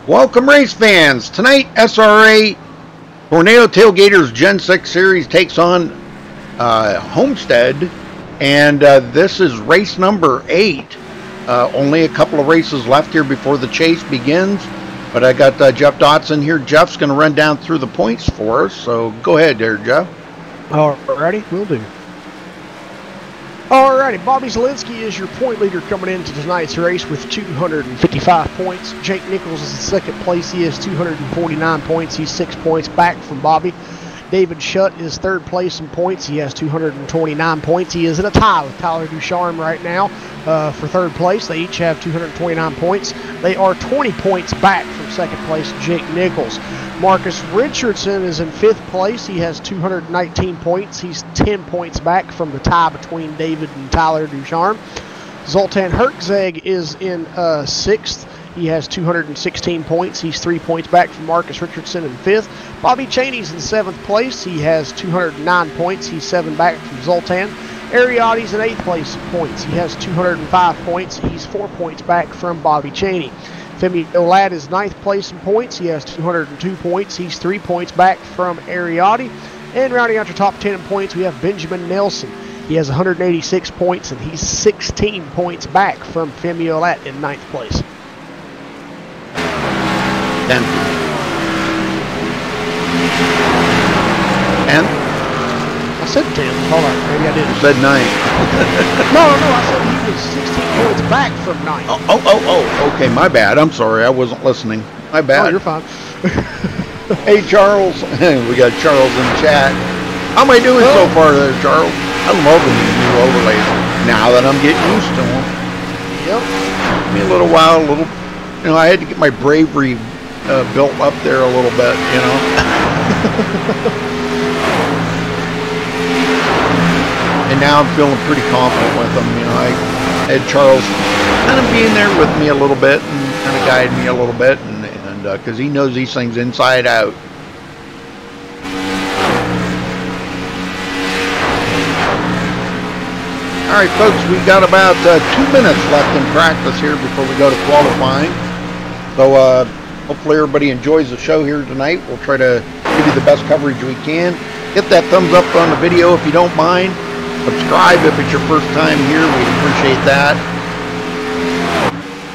Welcome, race fans. Tonight, SRA Tornado Tailgaters Gen 6 Series takes on Homestead, and this is race number 8. Only a couple of races left here before the chase begins, but I got Jeff Dotson here. Jeff's going to run down through the points for us, so go ahead there, Jeff. Alrighty, will do. Alrighty, Bobby Zielinski is your point leader coming into tonight's race with 255 points. Jake Nichols is in second place. He has 249 points. He's 6 points back from Bobby. David Shutt is third place in points. He has 229 points. He is in a tie with Tyler Ducharme right now for third place. They each have 229 points. They are 20 points back from second place Jake Nichols. Marcus Richardson is in fifth place. He has 219 points. He's 10 points back from the tie between David and Tyler Ducharme. Zoltan Herczeg is in sixth. He has 216 points. He's 3 points back from Marcus Richardson in fifth. Bobby Cheney's in seventh place. He has 209 points. He's 7 back from Zoltan. Ariotti's in eighth place in points. He has 205 points. He's 4 points back from Bobby Cheney. Femi Olad is ninth place in points. He has 202 points. He's 3 points back from Ariotti. And rounding out your top 10 in points, we have Benjamin Nelson. He has 186 points, and he's 16 points back from Femi Olad in ninth place. 10. I said 10. Hold on, maybe I didn't. You said 9. No, I said he was 16 points back from 9. Oh, okay, my bad. I'm sorry, I wasn't listening. My bad. Oh, you're fine. Hey, Charles. We got Charles in the chat. How am I doing so far there, Charles? I'm loving these new overlays now that I'm getting used to them. Yep. Took me a little while, I had to get my bravery built up there a little bit, And now I'm feeling pretty confident with them. I had Charles kind of being there with me a little bit and kind of guiding me a little bit, and because he knows these things inside out. All right, folks, we've got about 2 minutes left in practice here before we go to qualifying. So hopefully everybody enjoys the show here tonight. We'll try to give you the best coverage we can. Hit that thumbs up on the video if you don't mind. Subscribe if it's your first time here. We'd appreciate that.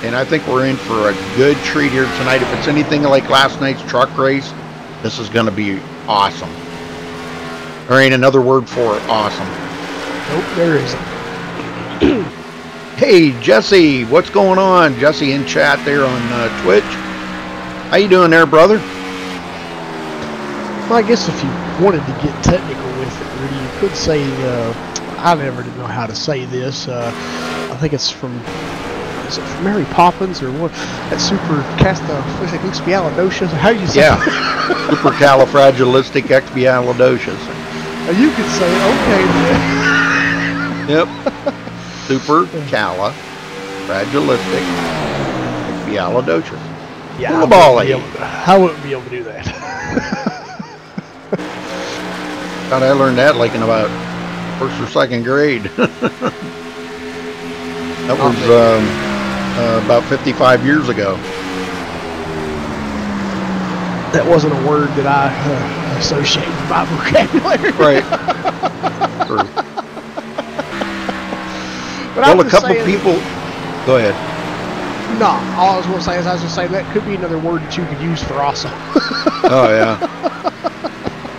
And I think we're in for a good treat here tonight. If it's anything like last night's truck race, this is going to be awesome. There ain't another word for it. Awesome. Nope, there isn't. Hey, Jesse, what's going on? Jesse in chat there on Twitch. How you doing there, brother? Well, I guess if you wanted to get technical with it, Rudy, you could say, I never did know how to say this. I think it's from, is it from Mary Poppins or what? That supercalifragilisticexpialidocious. How do you say it? Yeah, supercalifragilisticexpialidocious. You could say it, okay. Yep. Supercalifragilisticexpialidocious. Yeah, I wouldn't be able to do that. God, I learned that like in about first or second grade. That was about 55 years ago. That wasn't a word that I associate with my vocabulary. Right. Sure. Well, a couple people... Go ahead. No, all I was going to say is that could be another word that you could use for awesome. Oh, yeah.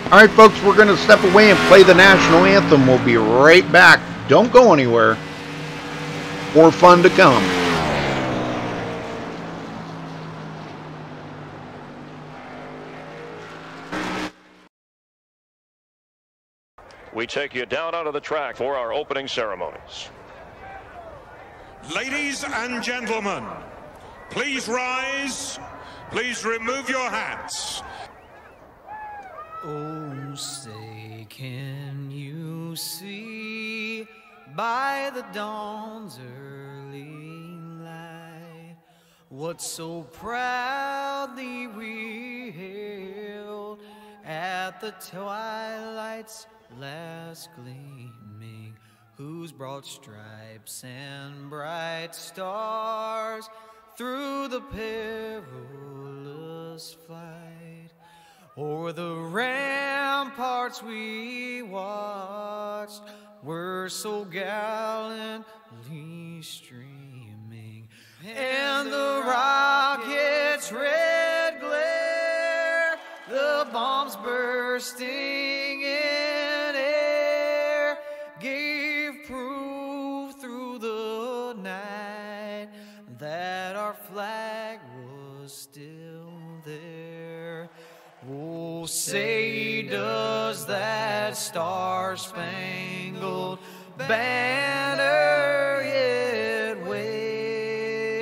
All right, folks, we're going to step away and play the national anthem. We'll be right back. Don't go anywhere. More fun to come. We take you down onto the track for our opening ceremonies. Ladies and gentlemen, please rise. Please remove your hats. Oh, say, can you see by the dawn's early light what so proudly we hailed at the twilight's last gleaming, whose broad stripes and bright stars through the perilous us fight. O'er the ramparts we watched were so gallantly streaming, and the rockets' red glare, the bombs bursting in air, gave proof through the night that our flag was still there. Oh, say does that star-spangled banner yet wave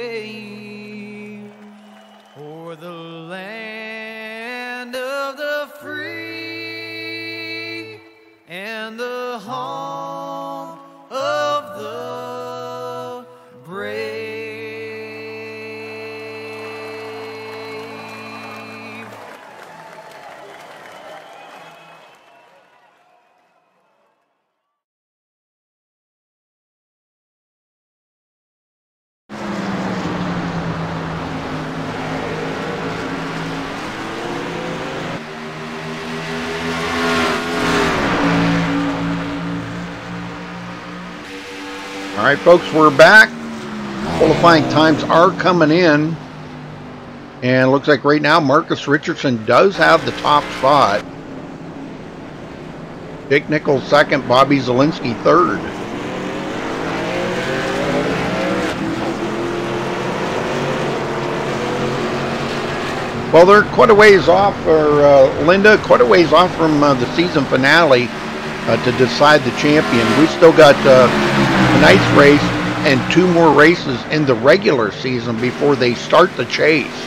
o'er the land of the free and the home of the brave. All right, folks, we're back. Qualifying times are coming in. And it looks like right now Marcus Richardson does have the top spot. Jake Nichols second, Bobby Zielinski third. Well, they're quite a ways off, or Linda, quite a ways off from the season finale to decide the champion. We've still got tonight's race and 2 more races in the regular season before they start the chase.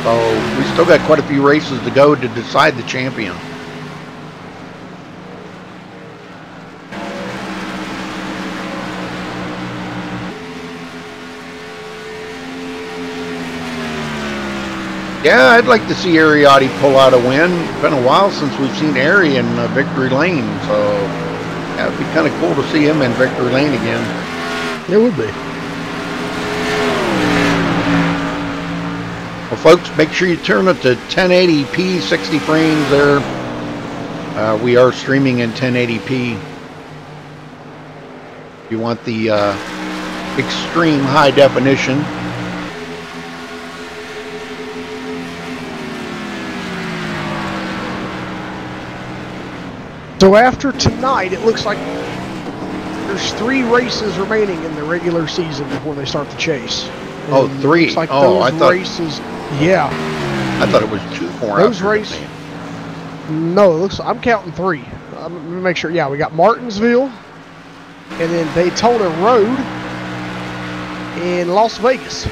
So we still got quite a few races to go to decide the champion. Yeah, I'd like to see Ariotti pull out a win. It's been a while since we've seen Ari in Victory Lane, so yeah, it'd be kind of cool to see him in Victory Lane again. It would be. Well, folks, make sure you turn it to 1080p, 60 frames there. We are streaming in 1080p. If you want the extreme high definition. So after tonight, it looks like there's 3 races remaining in the regular season before they start the chase. And oh, 3. Looks like oh, those I thought races. Yeah. I thought it was 2 more. Those races. No, it looks. I'm counting 3. Let me make sure. Yeah, we got Martinsville, and then Daytona Road in Las Vegas.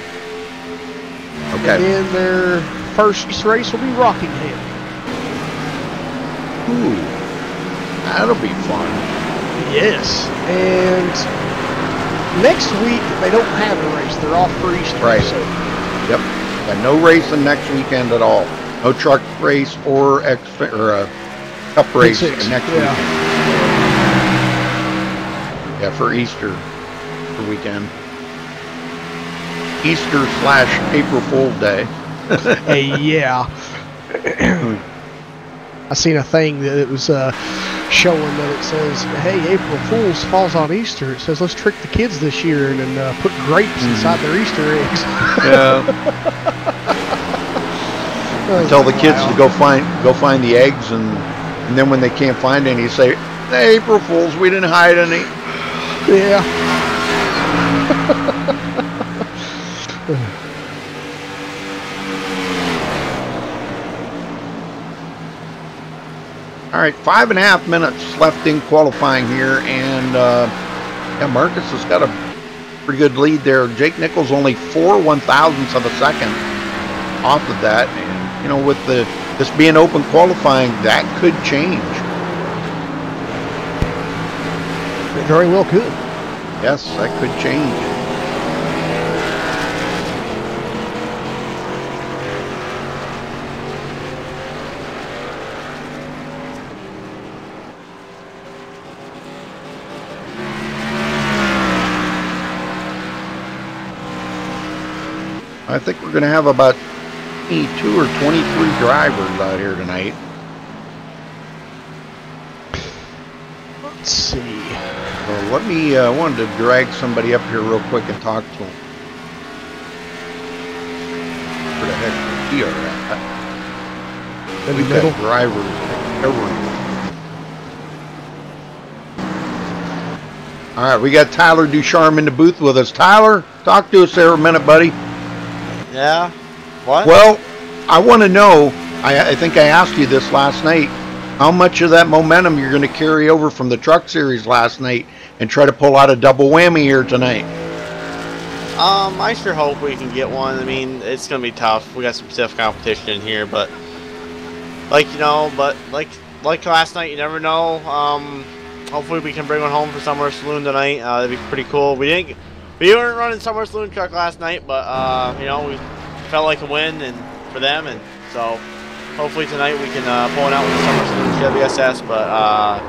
Okay. And then their first race will be Rockingham. Ooh, that'll be fun. Yes. And next week they don't have a race. They're off for Easter. Right. So. Yep. Got no racing next weekend at all. No truck race or cup race next weekend. Yeah, for Easter weekend. Easter/April Fool's Day. Hey, yeah. I seen a thing that it was showing that it says, hey, April Fool's falls on Easter. It says, let's trick the kids this year and then put grapes inside their Easter eggs. Yeah. Tell the kids to go find the eggs, and then when they can't find any, you say, hey, April Fools, we didn't hide any. Yeah. All right, 5.5 minutes left in qualifying here, and yeah, Marcus has got a pretty good lead there. Jake Nichols only 4 1/1000ths of a second off of that, and you know, with this being open qualifying, that could change. It very well could. Yes, that could change. I think we're going to have about 22 or 23 drivers out here tonight. Let's see. Well, let me, I wanted to drag somebody up here real quick and talk to them. Where the heck is he at? We've got drivers everywhere. All right, we got Tyler Ducharme in the booth with us. Tyler, talk to us there a minute, buddy. Yeah. What? Well, I want to know, I think I asked you this last night, how much of that momentum you're going to carry over from the truck series last night and try to pull out a double whammy here tonight. I sure hope we can get one. I mean, it's going to be tough. We got some stiff competition in here, but like last night, you never know. Hopefully we can bring one home for Summer Saloon tonight. That'd be pretty cool. We weren't running Summer Saloon truck last night, but you know, we felt like a win and for them, and so hopefully tonight we can pull it out with the Summer Saloon WSS. But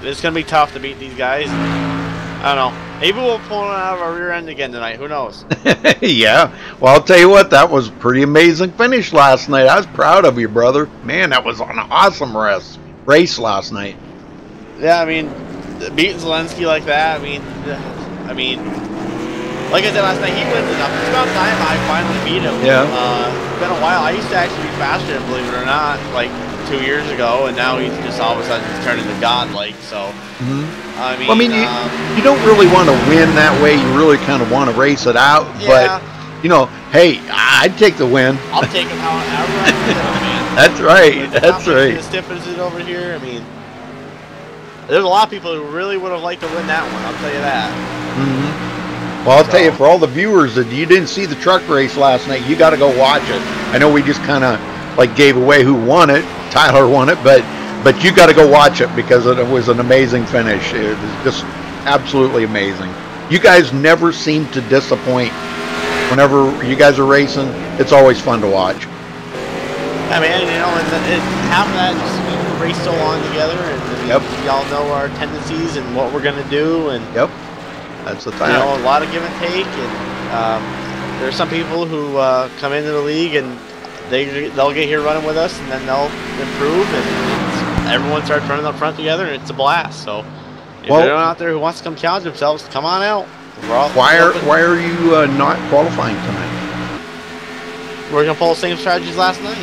it's gonna be tough to beat these guys. I don't know. Maybe we'll pull it out of our rear end again tonight. Who knows? Yeah. Well, I'll tell you what. That was a pretty amazing finish last night. I was proud of you, brother. Man, that was an awesome race last night. Yeah, I mean, beating Zelensky like that. I mean, like I said last night, he wins enough. It's about time I finally beat him. Yeah. It's been a while. I used to actually be faster than, believe it or not, like 2 years ago, and now he's just all of a sudden turned into godlike. So, I mean, well, I mean, you don't really want to win that way. You really kind of want to race it out. Yeah. But, you know, hey, I'd take the win. I'll take him however I can, man. That's right. Like, That's right. As stiff as it over here, I mean, there's a lot of people who really would have liked to win that one. I'll tell you that. Well, I'll tell you, for all the viewers that you didn't see the truck race last night, you got to go watch it. I know we just kind of like gave away who won it. Tyler won it, but you got to go watch it because it was an amazing finish. It was just absolutely amazing. You guys never seem to disappoint. Whenever you guys are racing, it's always fun to watch. I mean, you know, and half of that just we race so long together, and y'all know our tendencies and what we're gonna do, and that's the time. You know, a lot of give and take, and there's some people who come into the league and they'll get here running with us, and then they'll improve, and everyone starts running up front together, and it's a blast. So, if there's anyone out there who wants to come challenge themselves, come on out. Why are you not qualifying tonight? We're gonna pull the same strategies last night.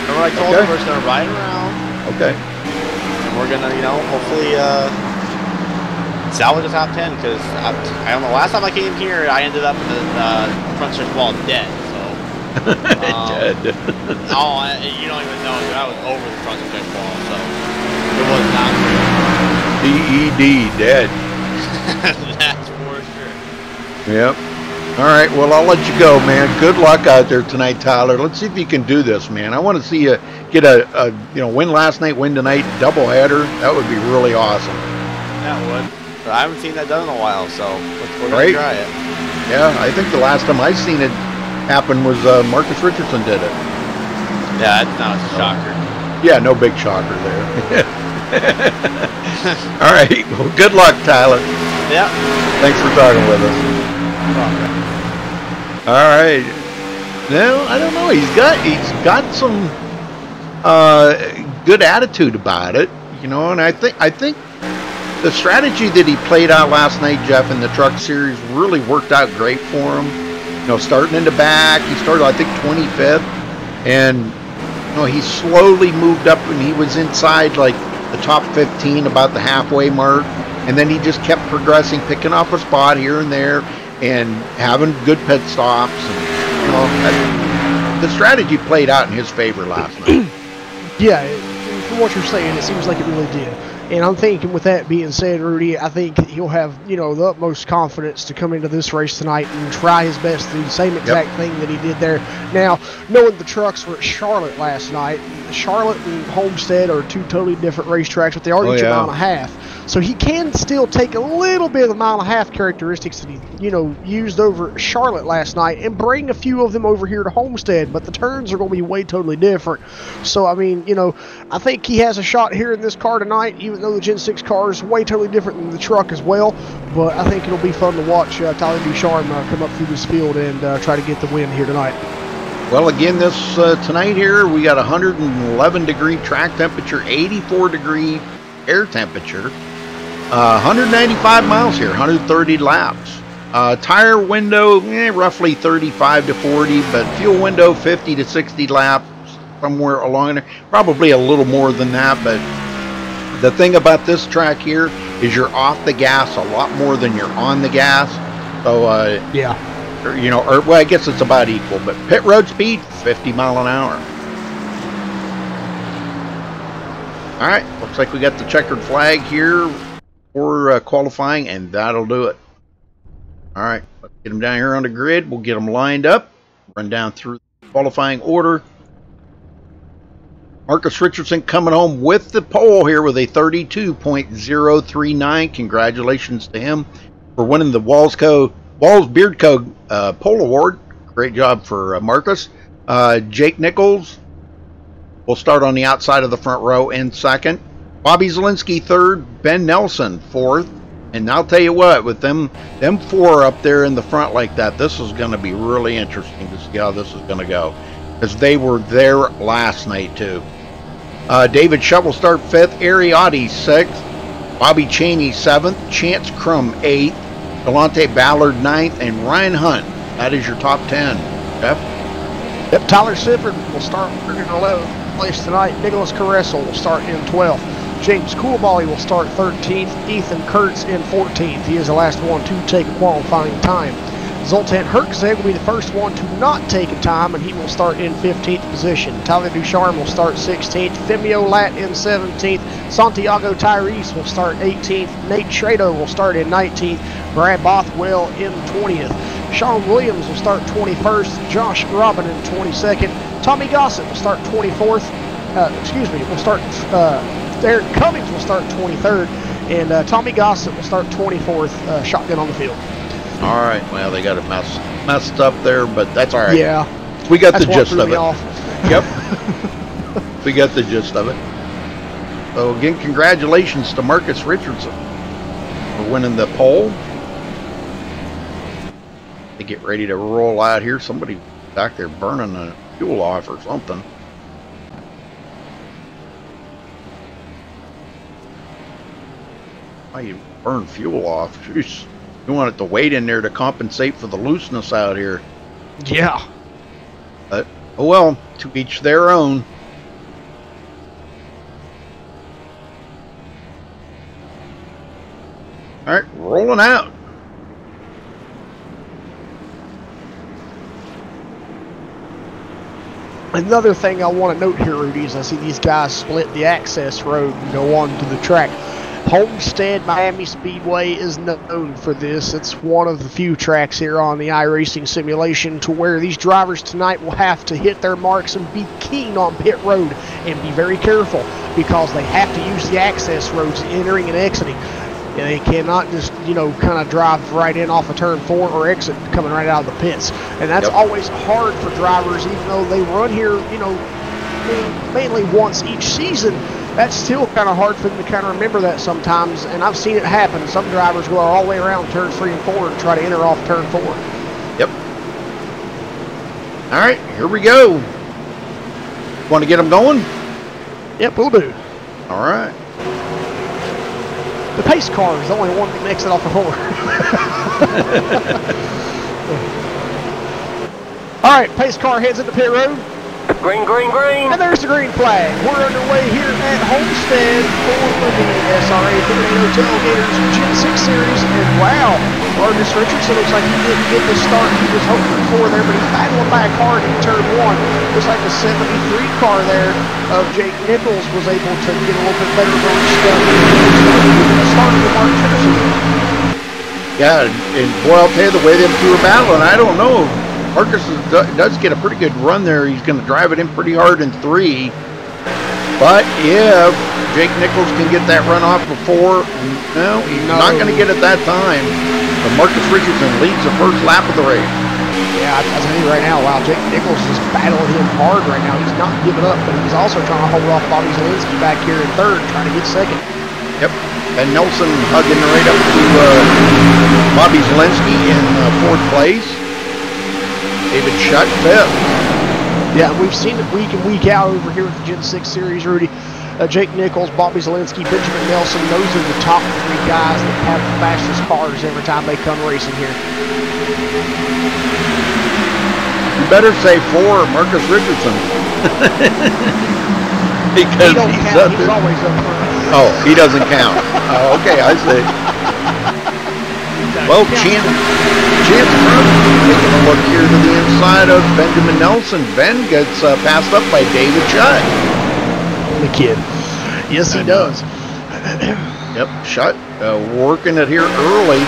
Remember I told them we're just gonna ride around. Okay. And we're gonna, you know, hopefully salvage the top 10, because I don't know. Last time I came here, I ended up in the front stretch wall dead. So dead. You don't even know. I was over the front stretch wall, so it was not DED, dead. That's for sure. Yep. All right, well, I'll let you go, man. Good luck out there tonight, Tyler. Let's see if you can do this, man. I want to see you get a win last night, win tonight, doubleheader. That would be really awesome. That would. But I haven't seen that done in a while, so we're going to try it. Yeah, I think the last time I seen it happen was Marcus Richardson did it. Yeah, that's not a shocker. Yeah, no big shocker there. All right, well, good luck, Tyler. Yeah. Thanks for talking with us. All right. No, I don't know. He's got some good attitude about it, you know. And I think the strategy that he played out last night, Jeff, in the truck series really worked out great for him. You know, starting in the back, he started I think 25th, and you know he slowly moved up, and he was inside like the top 15, about the halfway mark, and then he just kept progressing, picking up a spot here and there, and having good pit stops. And, you know, the strategy played out in his favor last night. Yeah, from what you're saying, it seems like it really did. And I'm thinking, with that being said, Rudy, I think he'll have, you know, the utmost confidence to come into this race tonight and try his best to do the same exact thing that he did there. Now, knowing the trucks were at Charlotte last night, Charlotte and Homestead are two totally different racetracks, but they are each a mile and a half. So he can still take a little bit of the mile and a half characteristics that he, you know, used over at Charlotte last night and bring a few of them over here to Homestead, but the turns are going to be way totally different. So, I mean, you know, I think he has a shot here in this car tonight, even though the Gen 6 car is way totally different than the truck as well. But I think it'll be fun to watch Tyler Ducharme come up through this field and try to get the win here tonight. Well, again, this tonight here, we got 111-degree track temperature, 84-degree air temperature, 195 miles here, 130 laps. Tire window, roughly 35 to 40, but fuel window 50 to 60 laps, somewhere along there. Probably a little more than that, but the thing about this track here is you're off the gas a lot more than you're on the gas. So, yeah. You know, or, well, I guess it's about equal, but pit road speed, 50 mile an hour. All right, looks like we got the checkered flag here for qualifying, and that'll do it. All right, let's get them down here on the grid. We'll get them lined up, run down through the qualifying order. Marcus Richardson coming home with the pole here with a 32.039. Congratulations to him for winning the Walls Beard Co. pole award. Great job for Marcus. Jake Nichols will start on the outside of the front row in second. Bobby Zielinski third. Ben Nelson fourth. And I'll tell you what, with them four up there in the front like that, this is going to be really interesting to see how this is going to go, because they were there last night too. David Shutt will start fifth. Ariotti sixth. Bobby Cheney seventh. Chance Crum eighth. Delonte Ballard ninth, and Ryan Hunt. That is your top 10. Jeff? Yep, Tyler Sifford will start in 11th place tonight. Nicholas Caressel will start in 12th. James Coolbally will start 13th. Ethan Kurtz in 14th. He is the last one to take a qualifying time. Zoltan Herczeg will be the first one to not take a time, and he will start in 15th position. Tyler Ducharme will start 16th. Femio Lat in 17th. Santiago Tyrese will start 18th. Nate Trado will start in 19th. Brad Bothwell in 20th. Sean Williams will start 21st. Josh Robin in 22nd. Tommy Gossett will start 24th. Aaron Cummings will start 23rd. And Tommy Gossett will start 24th, shotgun on the field. All right. Well, they got it messed up there, but that's all right. Yeah. We got the gist of it. Off. Yep. We got the gist of it. So, again, congratulations to Marcus Richardson for winning the pole. They get ready to roll out here. Somebody back there burning the fuel off or something. Why you burn fuel off? Jeez. You want it to wait in there to compensate for the looseness out here. Yeah. But, oh well, to each their own. All right, rolling out. Another thing I want to note here, Rudy, is I see these guys split the access road and go on to the track. Homestead Miami Speedway is known for this. It's one of the few tracks here on the iRacing simulation to where these drivers tonight will have to hit their marks and be keen on pit road and be very careful, because they have to use the access roads entering and exiting. And they cannot just, kind of drive right in off of turn 4 or exit coming right out of the pits. And that's always hard for drivers, even though they run here, mainly once each season. That's still kind of hard for them to kind of remember that sometimes, and I've seen it happen. Some drivers go all the way around turn 3 and 4 and try to enter off turn 4. Yep. All right, here we go. Want to get them going? Yep, we'll do. All right. The pace car is the only one that can exit off the 4. All right, pace car heads into pit road. Green, green, green. And there's the green flag. We're underway here at Homestead for the SRA Tornado Tailgaters Gen 6 Series. And wow, Marcus Richardson looks like he didn't get the start he was hoping for there, but he's battling back hard in turn 1. Looks like the 73 car there of Jake Nichols was able to get a little bit better run stuff. Starting with Marcus Richardson. Yeah, and boy, I'll tell you, the way them two are battling, I don't know. Marcus does get a pretty good run there. He's going to drive it in pretty hard in 3. But if Jake Nichols can get that run off before, no, he's not going to get it that time. But Marcus Richardson leads the first lap of the race. Yeah, I'll tell you right now, wow, Jake Nichols is battling him hard right now. He's not giving up, but he's also trying to hold off Bobby Zielinski back here in 3rd, trying to get 2nd. Yep. And Nelson hugging right up to Bobby Zielinski in 4th place. David Shutt 5th. Yeah, we've seen it week in, week out over here with the Gen 6 Series, Rudy. Jake Nichols, Bobby Zielinski, Benjamin Nelson, those are the top 3 guys that have the fastest cars every time they come racing here. You better say 4, Marcus Richardson. Because he's up there. He's always up front. Oh, he doesn't count. Oh, okay, I see. Well, Chance taking a look here to the inside of Benjamin Nelson. Ben gets passed up by David Shutt. The kid. Yes, he does. Yep, Shutt working it here early.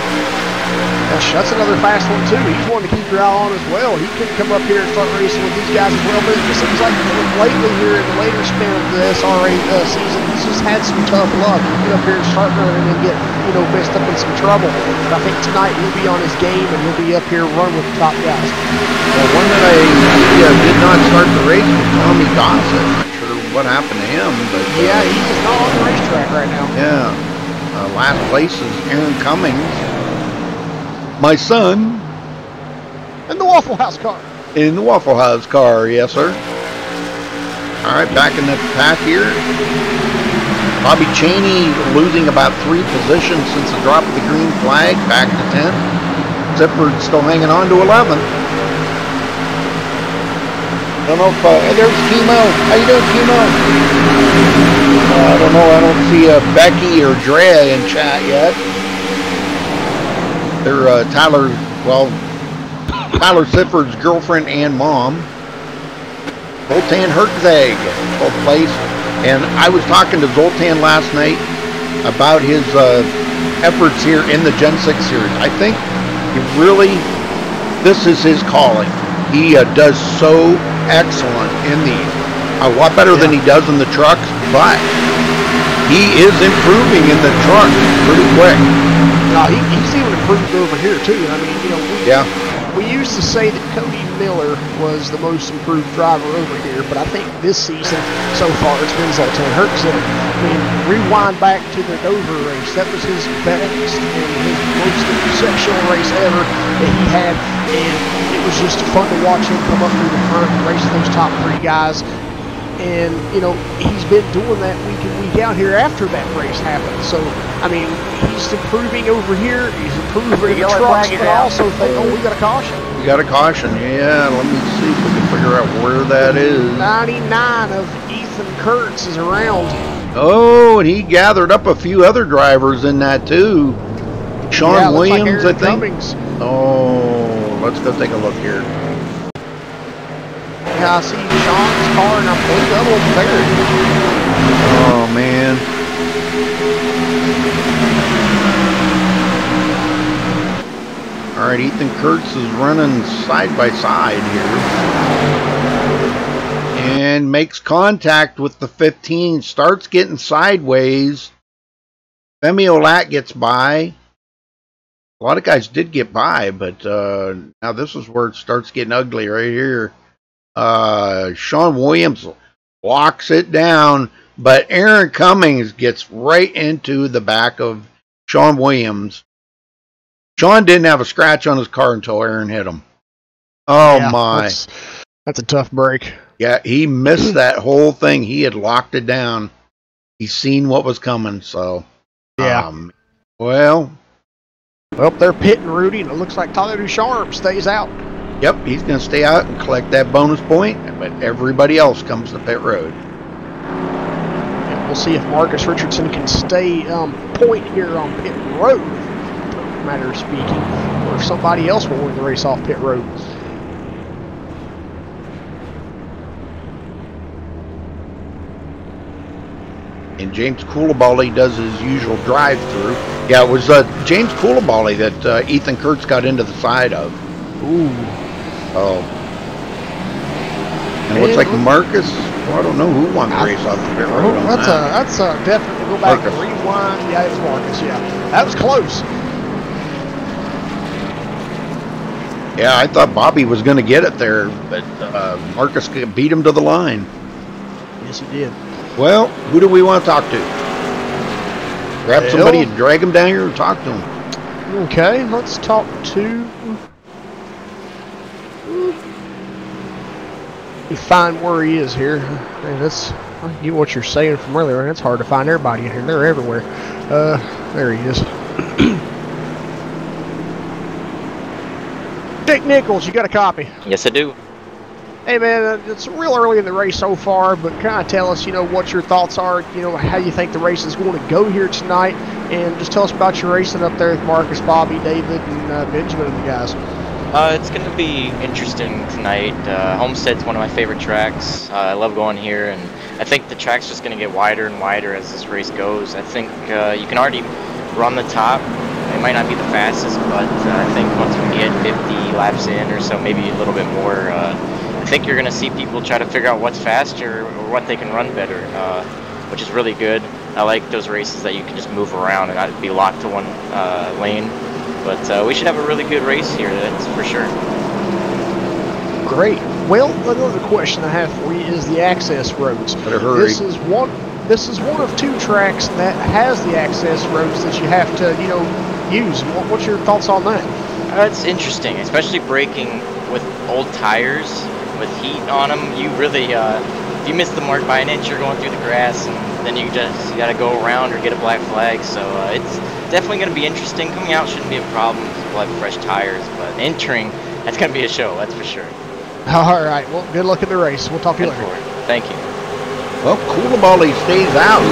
Now, Shutt's another fast one, too. He's one to keep your eye on as well. He could come up here and start racing with these guys as well, but it seems like lately here in the later span of the SRA season, he's just had some tough luck. He'll get up here and start running and get, messed up in some trouble. But I think tonight he'll be on his game and he'll be up here running with the top guys. Well, one that he did not start the race was Tommy Dawson. Not sure what happened to him, but yeah, he's not on the racetrack right now. Yeah, last place is Aaron Cummings. My son. In the Waffle House car. In the Waffle House car, yes, sir. All right, back in the pack here. Bobby Cheney losing about 3 positions since the drop of the green flag, back to 10th. Zippert still hanging on to 11th. I don't know if, hey, there's Timo. How you doing, Timo? I don't know, I don't see Becky or Drea in chat yet. They're Tyler Siffert's girlfriend and mom. Zoltan Herzog, 12th place. And I was talking to Zoltan last night about his efforts here in the Gen 6 series. I think this is his calling. He does so excellent in these. A lot better than he does in the trucks, but he is improving in the trucks pretty quick. He's even improved over here too. I mean, we used to say that Cody Miller was the most improved driver over here, but I think this season so far it's been Zoltan Herzog. I mean, rewind back to the Dover race. That was his best and his most exceptional race ever that he had, and it was just fun to watch him come up through the front and race those top 3 guys. And, he's been doing that week in, week out here after that race happened. So, I mean, he's improving over here. He's improving in the trucks, but I also think, we got a caution. We got a caution, yeah. Let me see if we can figure out where that is. 99 of Ethan Kurtz is around. Oh, and he gathered up a few other drivers in that, too. Sean Williams, I think. Cummings. Oh, let's go take a look here. Yeah, I see Sean's car, and I believe that one's there. Oh, man. All right, Ethan Kurtz is running side by side here. And makes contact with the 15. Starts getting sideways. Femi Olat gets by. A lot of guys did get by, but now this is where it starts getting ugly right here. Sean Williams walks it down, but Aaron Cummings gets right into the back of Sean Williams. Sean didn't have a scratch on his car until Aaron hit him. Oh, yeah, my. That's a tough break. Yeah, he missed that whole thing. He had locked it down. He's seen what was coming, so. Yeah. Well, they're pitting Rudy, and it looks like Tyler Ducharme stays out. Yep, he's going to stay out and collect that bonus point, but everybody else comes to pit road. And we'll see if Marcus Richardson can stay point here on pit road, matter of speaking, or if somebody else will win the race off pit road. And James Coulibaly does his usual drive-through. Yeah, it was James Coulibaly that Ethan Kurtz got into the side of. Ooh. Oh. And it looks like Marcus, well, I don't know who won the race off the pit road. That's definitely go back and rewind. Yeah, it's Marcus, yeah. That was close. Yeah, I thought Bobby was going to get it there, but Marcus beat him to the line. Yes, he did. Well, who do we want to talk to? Grab somebody and drag him down here and talk to him. Okay, let's talk to... find where he is here. Man, that's what you're saying from earlier. And it's hard to find everybody in here. They're everywhere. There he is. Dick Nichols, you got a copy? Yes, I do. Hey man, it's real early in the race so far, but kind of tell us, what your thoughts are, how you think the race is going to go here tonight, and just tell us about your racing up there with Marcus, Bobby, David, and Benjamin and the guys. It's going to be interesting tonight. Homestead's one of my favorite tracks. I love going here, and I think the track's just going to get wider and wider as this race goes. I think you can already run the top. It might not be the fastest, but I think once we get 50 laps in or so, maybe a little bit more, I think you're going to see people try to figure out what's faster or what they can run better, which is really good. I like those races that you can just move around and not be locked to one lane. But we should have a really good race here, that's for sure. Great. Well, another question I have for you is the access roads. Better hurry. This is one of two tracks that has the access roads that you have to, use. What's your thoughts on that? It's interesting, especially braking with old tires with heat on them. You really, if you miss the mark by an inch, you're going through the grass, and then you got to go around or get a black flag. So it's definitely going to be interesting. Coming out shouldn't be a problem because we'll have fresh tires, but entering, that's going to be a show, that's for sure. All right, well, good luck in the race. We'll talk to you later. Thank you. Well, Koulibaly stays out.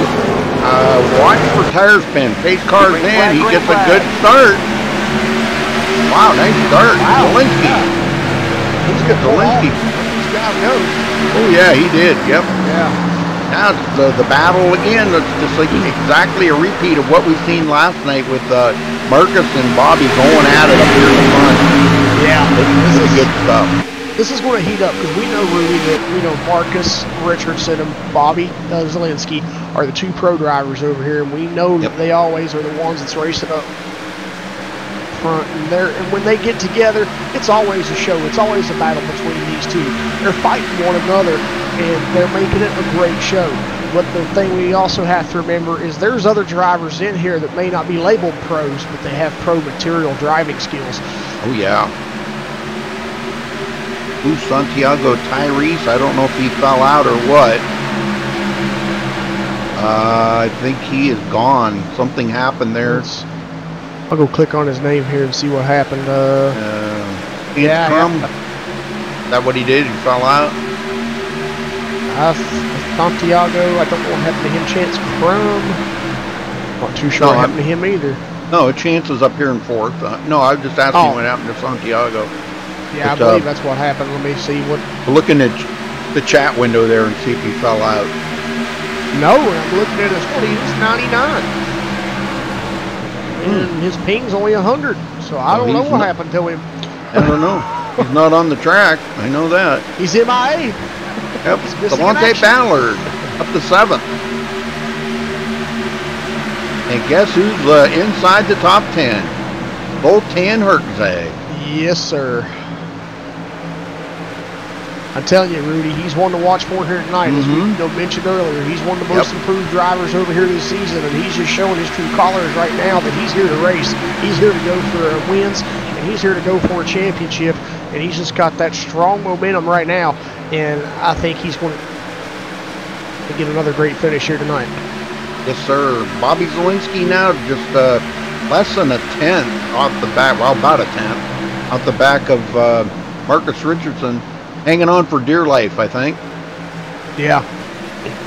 Watch for tire spin. Pace car's in. He gets a good start. Wow, nice start. Wow. Zielinski. He's good. Zielinski. He's got to go. Oh, yeah, he did. Yep. Yeah. Now it's the battle again. It's just like exactly a repeat of what we've seen last night with Marcus and Bobby going at it up here in the front. Yeah. This is good stuff. This is going to heat up because we know, Rudy, that Marcus Richardson and Bobby Zielinski are the two pro drivers over here, and we know that they always are the ones that's racing up front. And when they get together, it's always a show. It's always a battle between these two. They're fighting one another, and they're making it a great show. But the thing we also have to remember is there's other drivers in here that may not be labeled pros, but they have pro material driving skills. Oh, yeah. Ooh, Santiago Tyrese, I don't know if he fell out or what. I think he is gone. Something happened there. I'll go click on his name here and see what happened. Yeah. Is that what he did? He fell out? Santiago, I don't know what happened to him. Chance Crum. Not too sure what happened to him either. No, Chance is up here in fourth. No, I was just asking what happened to Santiago. Yeah, I believe that's what happened. Let me see what. Look in the chat window there and see if he fell out. No, I'm looking at his score. He's 99. And his ping's only 100. So I don't know what happened to him. I don't know. He's not on the track. I know that. He's MIA. Yep. Devontae Ballard up to 7th. And guess who's inside the top 10? Voltan Herkzag. Yes, sir. I'm telling you, Rudy, he's one to watch for here tonight. As we mentioned earlier, he's one of the most improved drivers over here this season, and he's just showing his true colors right now that he's here to race. He's here to go for wins, and he's here to go for a championship, and he's just got that strong momentum right now, and I think he's going to get another great finish here tonight. Yes, sir. Bobby Zielinski now just less than a 10th off the back, well, about a 10th, off the back of Marcus Richardson. Hanging on for dear life, I think. Yeah.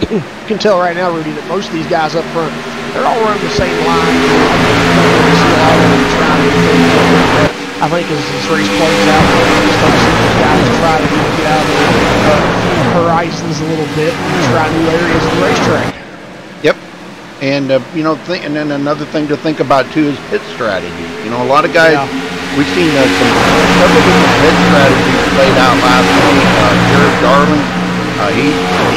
You can tell right now, Rudy, that most of these guys up front, they're all running the same line. I think as this race plays out, we're going to start seeing these guys try to get out of their horizons a little bit and try new areas of the racetrack. Yep. And, and then another thing to think about, too, is pit strategy. A lot of guys... Yeah. We've seen several different pit strategies played out last night. Jared Darling,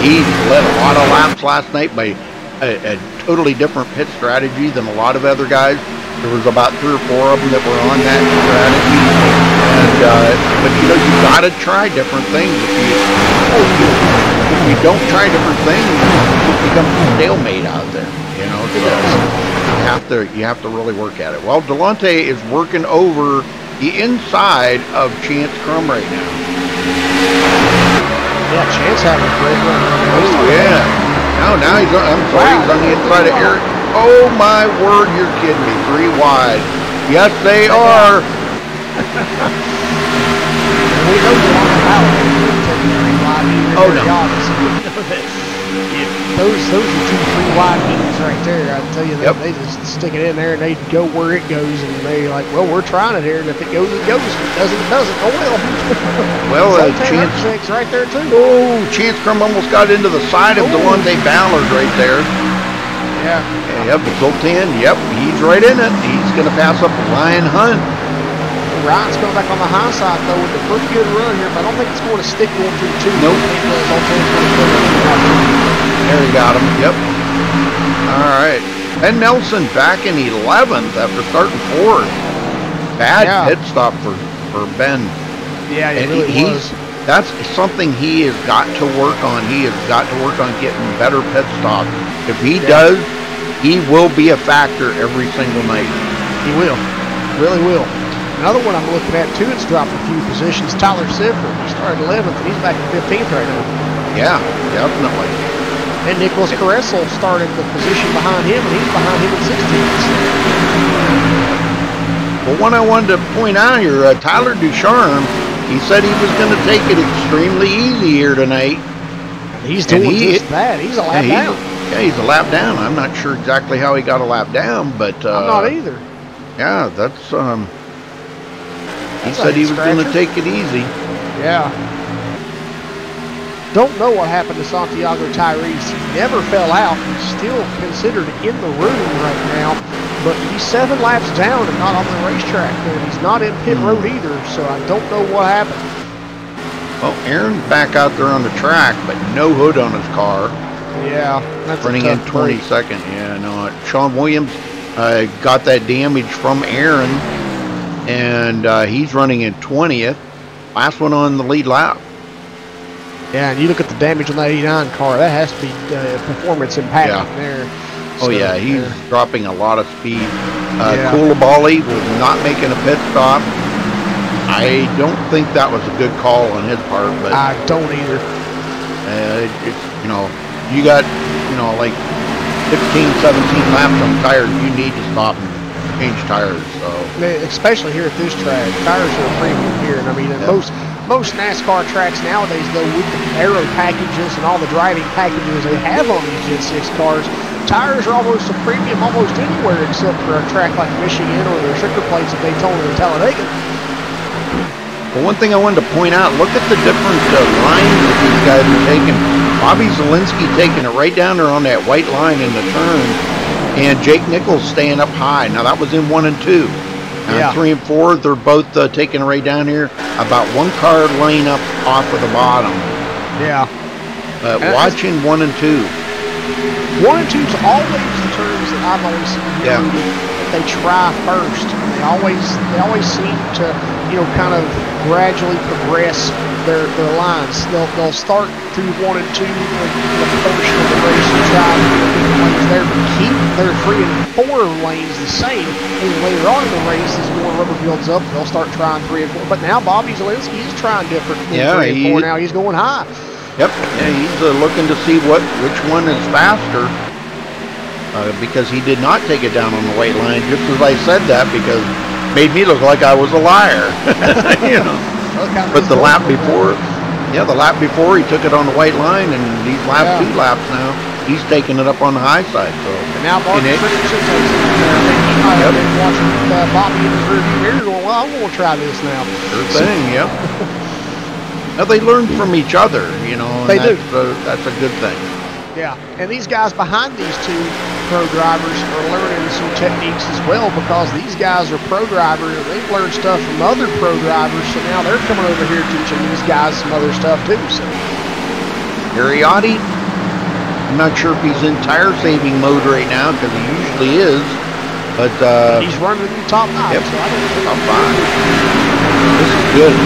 he led a lot of laps last night by a totally different pit strategy than a lot of other guys. There was about 3 or 4 of them that were on that strategy. And but you got to try different things. If you don't try different things, it becomes a stalemate out there. You have to really work at it. Well, Delonte is working over the inside of Chance Crum right now. Yeah, Chance having a great run. Oh, yeah. Now he's on, I'm sorry, he's on the inside of Eric. Oh, my word, you're kidding me. 3 wide. Yes, they are. We know you're on the power. Oh, no. Those are 2 3 wide heaters right there. I tell you, they just stick it in there and they go where it goes, and they like, well, we're trying it here, and if it goes, it goes. If it doesn't, it doesn't. Oh well. Well, Chance right there too. Oh, Chance Crum almost got into the side of Delonte Ballard right there. Yeah. Yep, the Zoltan. Yep, he's right in it. He's going to pass up Ryan Hunt. Ryan's coming back on the high side though with a pretty good run here, but I don't think it's going to stick going through the 2. Nope. There he got him. Yep. All right. Ben Nelson back in 11th after starting 4th. Bad pit stop for Ben. Yeah, it really was. That's something he has got to work on. He has got to work on getting better pit stops. If he does, he will be a factor every single night. He will. Really will. Another one I'm looking at too, it's dropped a few positions. Tyler Sifford. He started 11th and he's back in 15th right now. Yeah, definitely. And Nicholas Caressel started the position behind him, and he's behind him at 16th. Well, one I wanted to point out here, Tyler Ducharme, he said he was going to take it extremely easy here tonight. He's doing just that. He's a lap down. Yeah, he's a lap down. I'm not sure exactly how he got a lap down, but... I'm not either. Yeah, that's... he said he was going to take it easy. Yeah. Don't know what happened to Santiago Tyrese. He never fell out. He's still considered in the room right now, but he's 7 laps down and not on the racetrack. And he's not in pit road either, so I don't know what happened. Well, Aaron's back out there on the track, but no hood on his car. Yeah, that's running in 22nd. Yeah, no. Sean Williams got that damage from Aaron, and he's running in 20th. Last one on the lead lap. Yeah, and you look at the damage on that 89 car, that has to be performance impacting there. Oh, yeah, he's dropping a lot of speed. Koulibaly was not making a pit stop. I don't think that was a good call on his part. But I don't either. It's, you got, like 15, 17 laps on tires, you need to stop and change tires. So especially here at this track, tires are a premium here. And I mean, most NASCAR tracks nowadays, though, with the aero packages and all the driving packages they have on these Gen 6 cars, tires are almost a premium almost anywhere except for a track like Michigan or the restrictor plates of Daytona and Talladega. Well, one thing I wanted to point out, look at the different lines that these guys are taking. Bobby Zielinski taking it right down there on that white line in the turn, and Jake Nichols staying up high. Now, that was in 1 and 2. 3 and 4, they're both taking it right down here, about 1 car lane up off of the bottom. Yeah. Watching 1 and 2. 1 and 2 is always the turns that I've always seen that they try first. They always seem to, kind of gradually progress their lines. They'll start through 1 and 2 the portion of the race and try to get the lanes there, but keep their 3 and 4 lanes the same. And later on in the race, as more rubber builds up, they'll start trying 3 and 4. But now Bobby Zielinski is trying different than 3 and 4 now. He's going high. Yep, he's looking to see which one is faster. Because he did not take it down on the white line, just as I said that, because it made me look like I was a liar. But the lap before, the lap before he took it on the white line, and these last 2 laps now, he's taking it up on the high side. So and now Martin Richardson takes it there. I think he might have been watching Bobby in his rearview mirror going, well, I'm going to try this now. Sure thing, yep. Now, they learn from each other, and they do. That's a good thing. Yeah, and these guys behind these 2 pro drivers are learning some techniques as well, because these guys are pro drivers and they've learned stuff from other pro drivers, so now they're coming over here teaching these guys some other stuff too. So Ariotti, I'm not sure if he's in tire saving mode right now, because he usually is, but he's running in the top 9. Yep, so I don't top 5. This is good.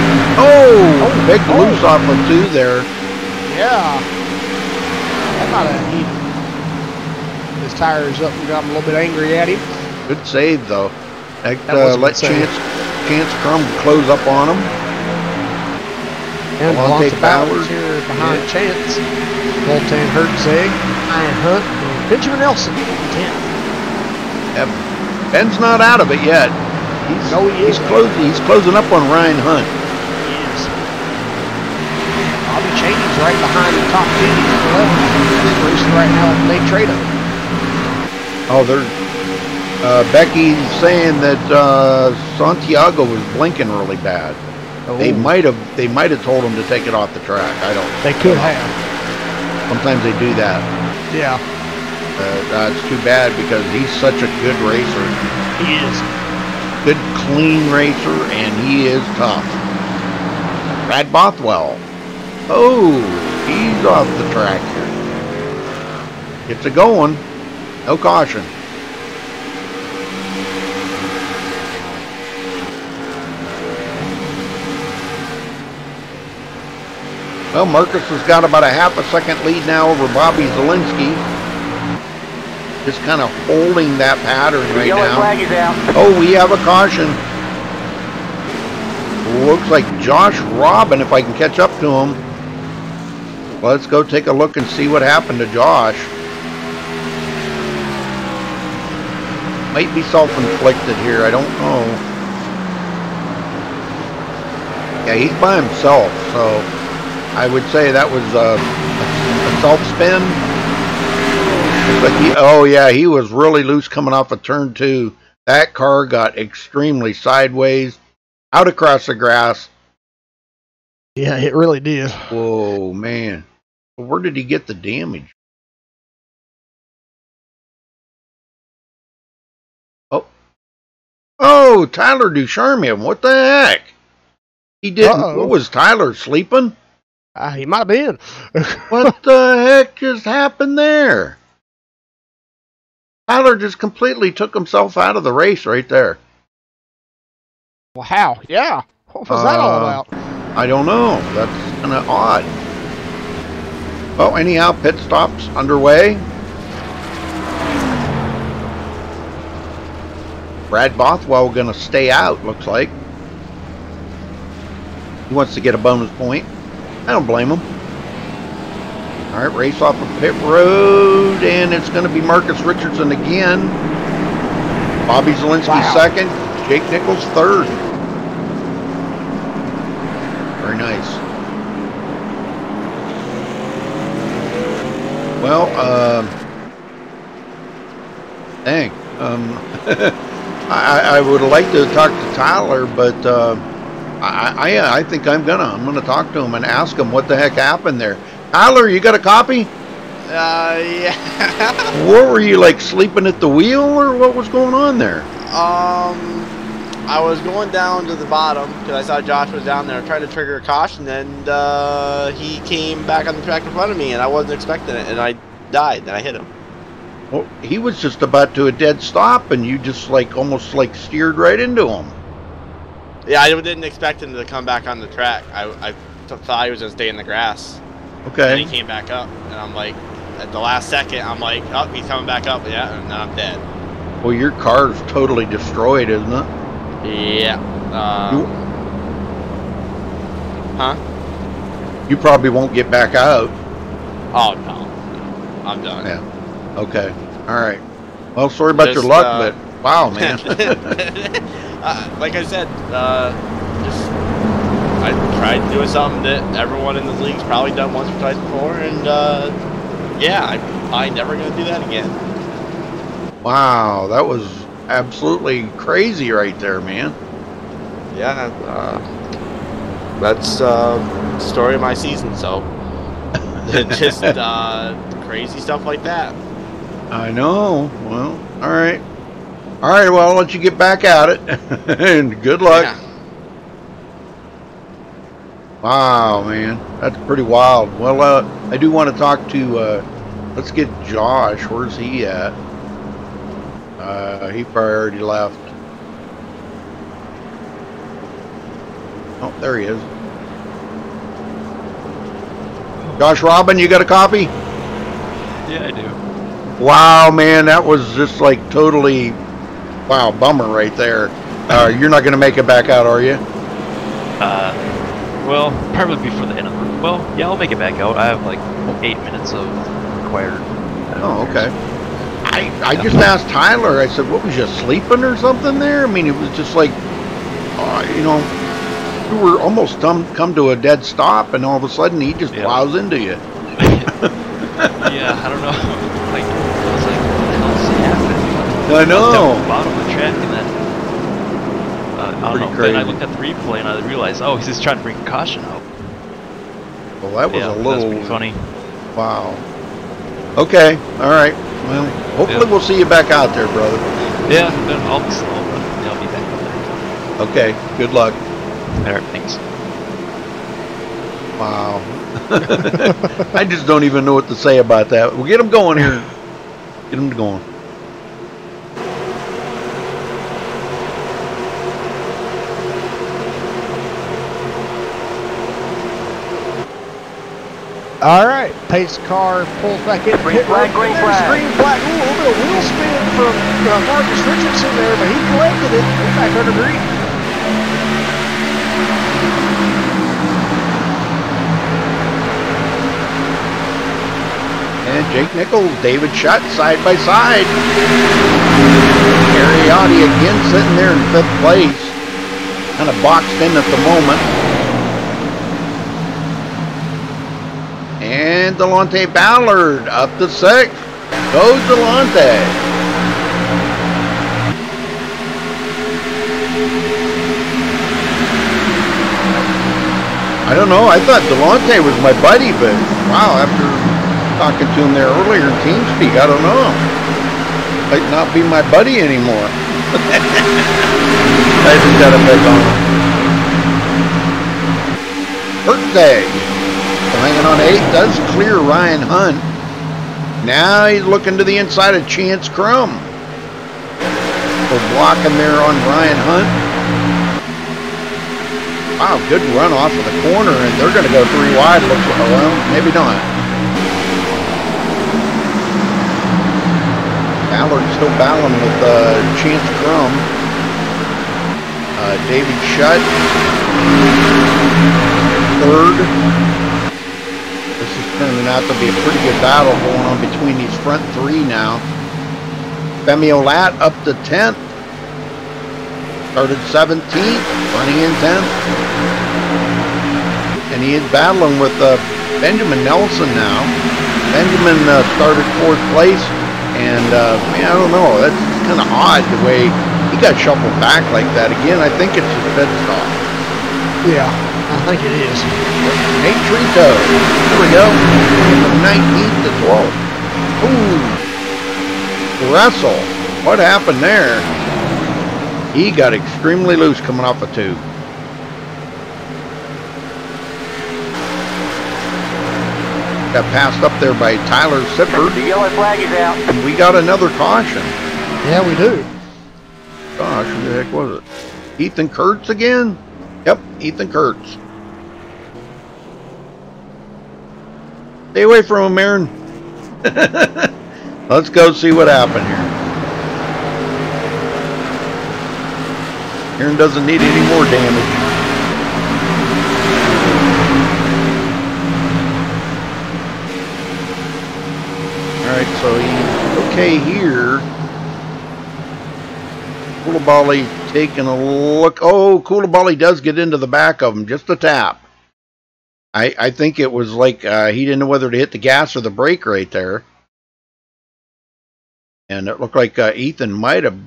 Big loose off of 2 there. Yeah. That might have heated his tires up and got him a little bit angry at him. Good save, though. Let Chance Crum close up on him. And Delonte Delonte Bowers Bowers here behind Chance. Colton Hertzeg, Ryan Hunt, and Benjamin Nelson in 10th. Ben's not out of it yet. He's closing up on Ryan Hunt. He is. Bobby Cheney's right behind the top 10. He's racing right now with Nate Trado. Oh, Becky's saying that Santiago was blinking really bad. Oh. They might have told him to take it off the track. I don't. They could have. Sometimes they do that. Yeah. That's too bad because he's such a good racer. He is. Good, clean racer, and he is tough. Brad Bothwell. Oh, he's off the track here. Gets it going. No caution. Well, Marcus has got about a half a second lead now over Bobby Zielinski. Just kind of holding that pattern right Yellow now. flag is out. Oh, we have a caution. Looks like Josh Robin, if I can catch up to him. Let's go take a look and see what happened to Josh. Might be self-inflicted here, I don't know. Yeah, he's by himself, so I would say that was a self-spin. But oh yeah, he was really loose coming off of turn 2. That car got extremely sideways, out across the grass. Yeah, it really did. Whoa, man. Where did he get the damage? Oh, Tyler Ducharme. What the heck? He didn't. What was Tyler sleeping? He might have been. What the heck just happened there? Tyler just completely took himself out of the race right there. Well, how? Yeah. What was that all about? I don't know. That's kind of odd. Well, anyhow, pit stops underway. Brad Bothwell going to stay out, looks like. He wants to get a bonus point. I don't blame him. All right, race off of pit road, and it's going to be Marcus Richardson again. Bobby Zielinski second. Jake Nichols third. Very nice. Well, dang. I would like to talk to Tyler, but I think I'm gonna talk to him and ask him what the heck happened there. Tyler, you got a copy? Yeah. What were you, like, sleeping at the wheel, or what was going on there? I was going down to the bottom because I saw Josh was down there trying to trigger a caution, and he came back on the track in front of me, and I wasn't expecting it, and I died, and I hit him. Well, he was just about to a dead stop, and you just, like, almost, like, steered right into him. Yeah, I didn't expect him to come back on the track. I thought he was going to stay in the grass. Okay. And he came back up, and I'm like, at the last second, I'm like, oh, he's coming back up, yeah, and then I'm dead. Well, your car's totally destroyed, isn't it? Yeah. Huh? You probably won't get back out. Oh, no. I'm done. Yeah. Okay. All right. Well, sorry about your luck, but wow, man. Like I said, I tried doing something that everyone in the league's probably done once or twice before, and yeah, I'm probably never going to do that again. Wow, that was absolutely crazy right there, man. Yeah, that's the story of my season, so just crazy stuff like that. I know. Well, all right. All right, well, I'll let you get back at it. And good luck. Yeah. Wow, man. That's pretty wild. Well, I do want to talk to, let's get Josh. Where's he at? He probably already left. Oh, there he is. Josh Robin, you got a copy? Yeah, I do. Wow, man, that was just like totally, wow, bummer right there. You're not going to make it back out, are you? Well, probably before the end of the... Well, yeah, I'll make it back out. I have like 8 minutes of required... Oh, okay. I just asked Tyler, I said, what, was you sleeping or something there? I mean, it was just like, you know, we were almost come to a dead stop, and all of a sudden he just plows into you. Yeah, I don't know. Like, I was like, what the hell is happening? I know. I was down at the bottom of the track, and then I don't know. Crazy. Then I looked at the replay and I realized, oh, he's just trying to bring caution out. Well, that was a little... That's pretty funny. Wow. Okay, all right. Well, hopefully we'll see you back out there, brother. Yeah, then I'll be slow, but I'll be back out there. Okay, good luck. All right, thanks. Wow. I just don't even know what to say about that. We'll get them going here. Get them going. All right, pace car pulls back in. Green flag, green flag. Green flag. Ooh, a little bit of wheel spin from Marcus Richardson there, but he collected it. We're back under green. And Jake Nichols, David Shutt, side by side. Ariotti again sitting there in 5th place. Kind of boxed in at the moment. And Delonte Ballard up to 6th. Goes Delonte. I don't know. I thought Delonte was my buddy, but wow, after talking to him there earlier in TeamSpeak, I don't know. Might not be my buddy anymore. I just got a bet on him. Birthday. Hanging on 8th, does clear Ryan Hunt. Now he's looking to the inside of Chance Crum. We're blocking there on Ryan Hunt. Wow, good run off of the corner, and they're going to go 3 wide. Looks like, well, maybe not. Ballard still battling with Chance Crum. David Shutt, 3rd. This is turning out to be a pretty good battle going on between these front 3 now. Femi Olat up to 10th. Started 17th, running in 10th. And he is battling with Benjamin Nelson now. Benjamin started 4th place. And, man, I don't know. That's kind of odd the way he got shuffled back like that. Again, I think it's his pit stop. Yeah, I think it is. Nate Trito. There we go. From 19th to 12th. Ooh. Russell. What happened there? He got extremely loose coming off a 2. Got passed up there by Tyler Sippert. The yellow flag is out. And we got another caution. Yeah, we do. Gosh, who the heck was it? Ethan Kurtz again? Yep, Ethan Kurtz. Stay away from him, Aaron. Let's go see what happened here. Aaron doesn't need any more damage. Alright, so he's okay here. Koulibaly taking a look. Oh, Koulibaly does get into the back of him. Just a tap. I think it was like he didn't know whether to hit the gas or the brake right there. And it looked like Ethan might have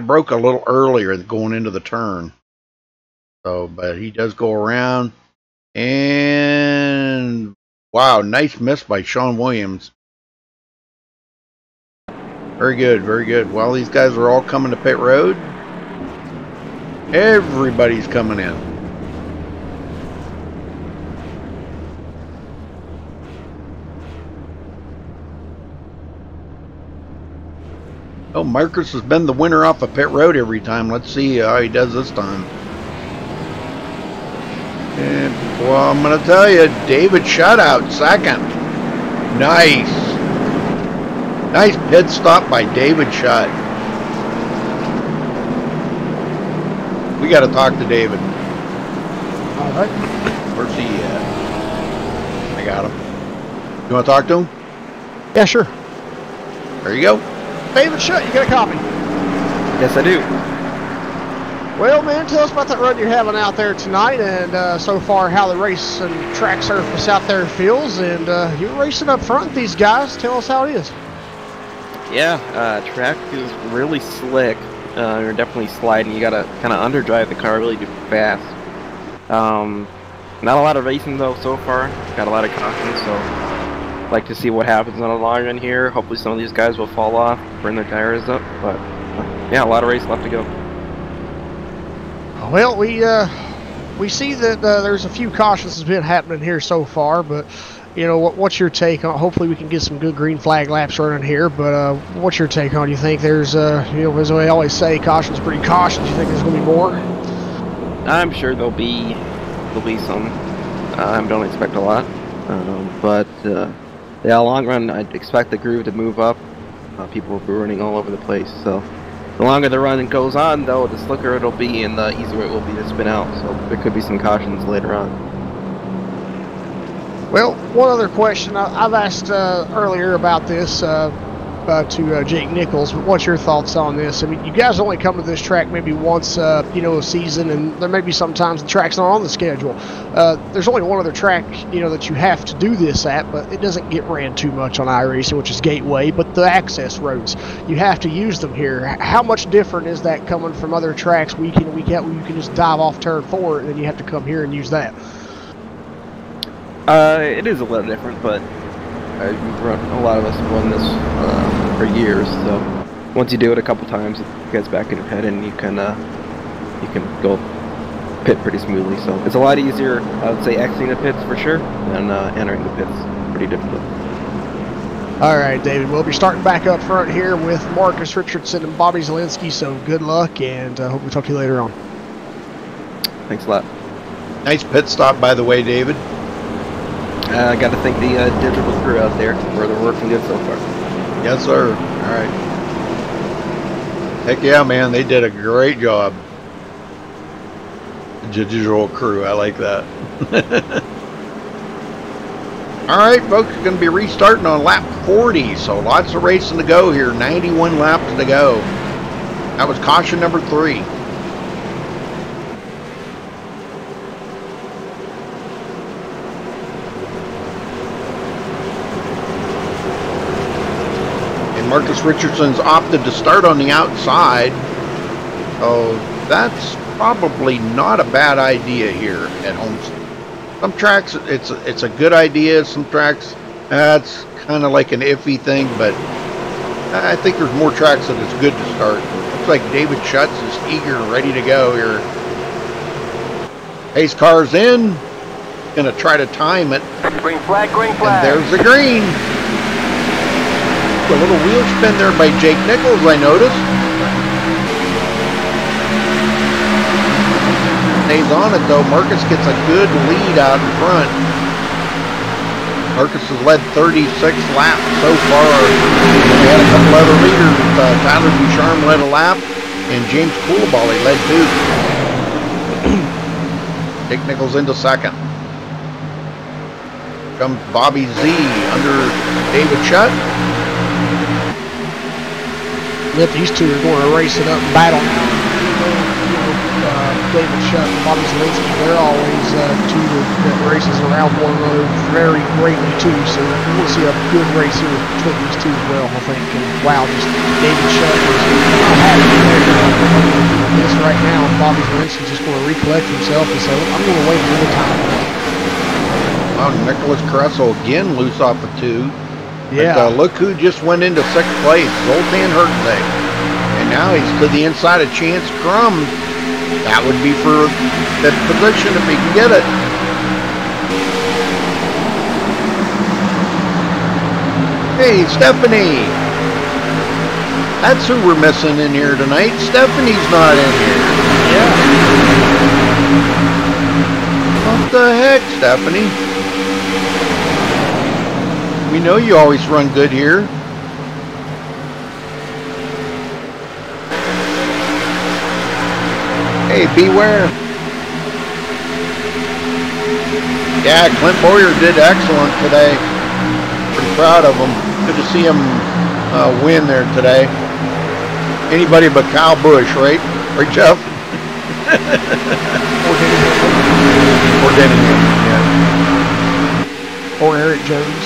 broke a little earlier going into the turn. So, but he does go around. And wow, nice miss by Sean Williams. Very good, very good. Well, these guys are all coming to pit road. Everybody's coming in. Oh, Marcus has been the winner off of pit road every time. Let's see how he does this time. And, well, I'm going to tell you, David Shutout, 2nd. Nice. Nice pit stop by David Shutt. We got to talk to David. All right. Where's he at? I got him. You want to talk to him? Yeah, sure. There you go. David Shutt, you got a copy? Yes, I do. Well, man, tell us about that run you're having out there tonight, and so far how the race and track surface out there feels. And you're racing up front with these guys. Tell us how it is. Yeah, track is really slick. You're definitely sliding. You gotta kind of underdrive the car really fast. Not a lot of racing though so far. Got a lot of caution, so like to see what happens on a long run here. Hopefully some of these guys will fall off, burn their tires up. But yeah, a lot of race left to go. Well, we see that there's a few cautions that's been happening here so far, but you know, what's your take on? Hopefully, we can get some good green flag laps running here. But what's your take on? Do you think there's, you know, as I always say, caution's pretty cautious. Do you think there's going to be more? I'm sure there'll be some. I don't expect a lot, but yeah, long run, I'd expect the groove to move up. People will be running all over the place. So the longer the run goes on, though, the slicker it'll be, and the easier it will be to spin out. So there could be some cautions later on. Well, one other question. I've asked earlier about this to Jake Nichols. What's your thoughts on this? I mean, you guys only come to this track maybe once, you know, a season, and there may be sometimes the track's not on the schedule. There's only one other track, you know, that you have to do this at, but it doesn't get ran too much on iRacing, which is Gateway, but the access roads, you have to use them here. How much different is that coming from other tracks week in and week out where you can just dive off turn 4 and then you have to come here and use that? It is a little different, but a lot of us have run this for years. So once you do it a couple times, it gets back in your head, and you can go pit pretty smoothly. So it's a lot easier, I would say, exiting the pits for sure, than entering the pits. Pretty difficult. All right, David. We'll be starting back up front here with Marcus Richardson and Bobby Zielinski. So good luck, and hope we talk to you later on. Thanks a lot. Nice pit stop, by the way, David. I got to thank the digital crew out there for their working good so far. Yes, sir. All right. Heck yeah, man. They did a great job. Digital crew. I like that. All right, folks. Going to be restarting on lap 40. So lots of racing to go here. 91 laps to go. That was caution number 3. Marcus Richardson's opted to start on the outside, so that's probably not a bad idea here at Homestead. Some tracks, it's a good idea. Some tracks, that's kind of like an iffy thing, but I think there's more tracks that it's good to start. Looks like David Schutz is eager and ready to go here. Pace car's in, gonna try to time it. Green flag, green flag. And there's the green. A little wheel spin there by Jake Nichols, I noticed. Stays on it though. Marcus gets a good lead out in front. Marcus has led 36 laps so far. We had a couple other leaders. Tyler Boucharm led a lap, and James Coulibaly led 2. Jake Nichols into second. Comes Bobby Z under David Shutt. Yep, these two are going to race it up and battle now. David Shutt and Bobby Zielinski, they're always two that races around one another very greatly too. So we'll see a good race here between these two as well, I think. And wow, just David Shutt is not happy with this right now. Bobby Zielinski's just going to recollect himself and say, I'm going to wait a little time. Wow, Nicholas Carresso again loose off of 2. Yeah. But, look who just went into 6th place, Zoltan Hertzeg. And now he's to the inside of Chance Crum. That would be for that position if he can get it. Hey, Stephanie. That's who we're missing in here tonight. Stephanie's not in here. Yeah. What the heck, Stephanie? We know you always run good here. Hey, beware. Yeah, Clint Boyer did excellent today. Pretty proud of him. Good to see him win there today. Anybody but Kyle Busch, right? Right, Jeff? Or Denny Hamlin, yeah. Or Eric Jones.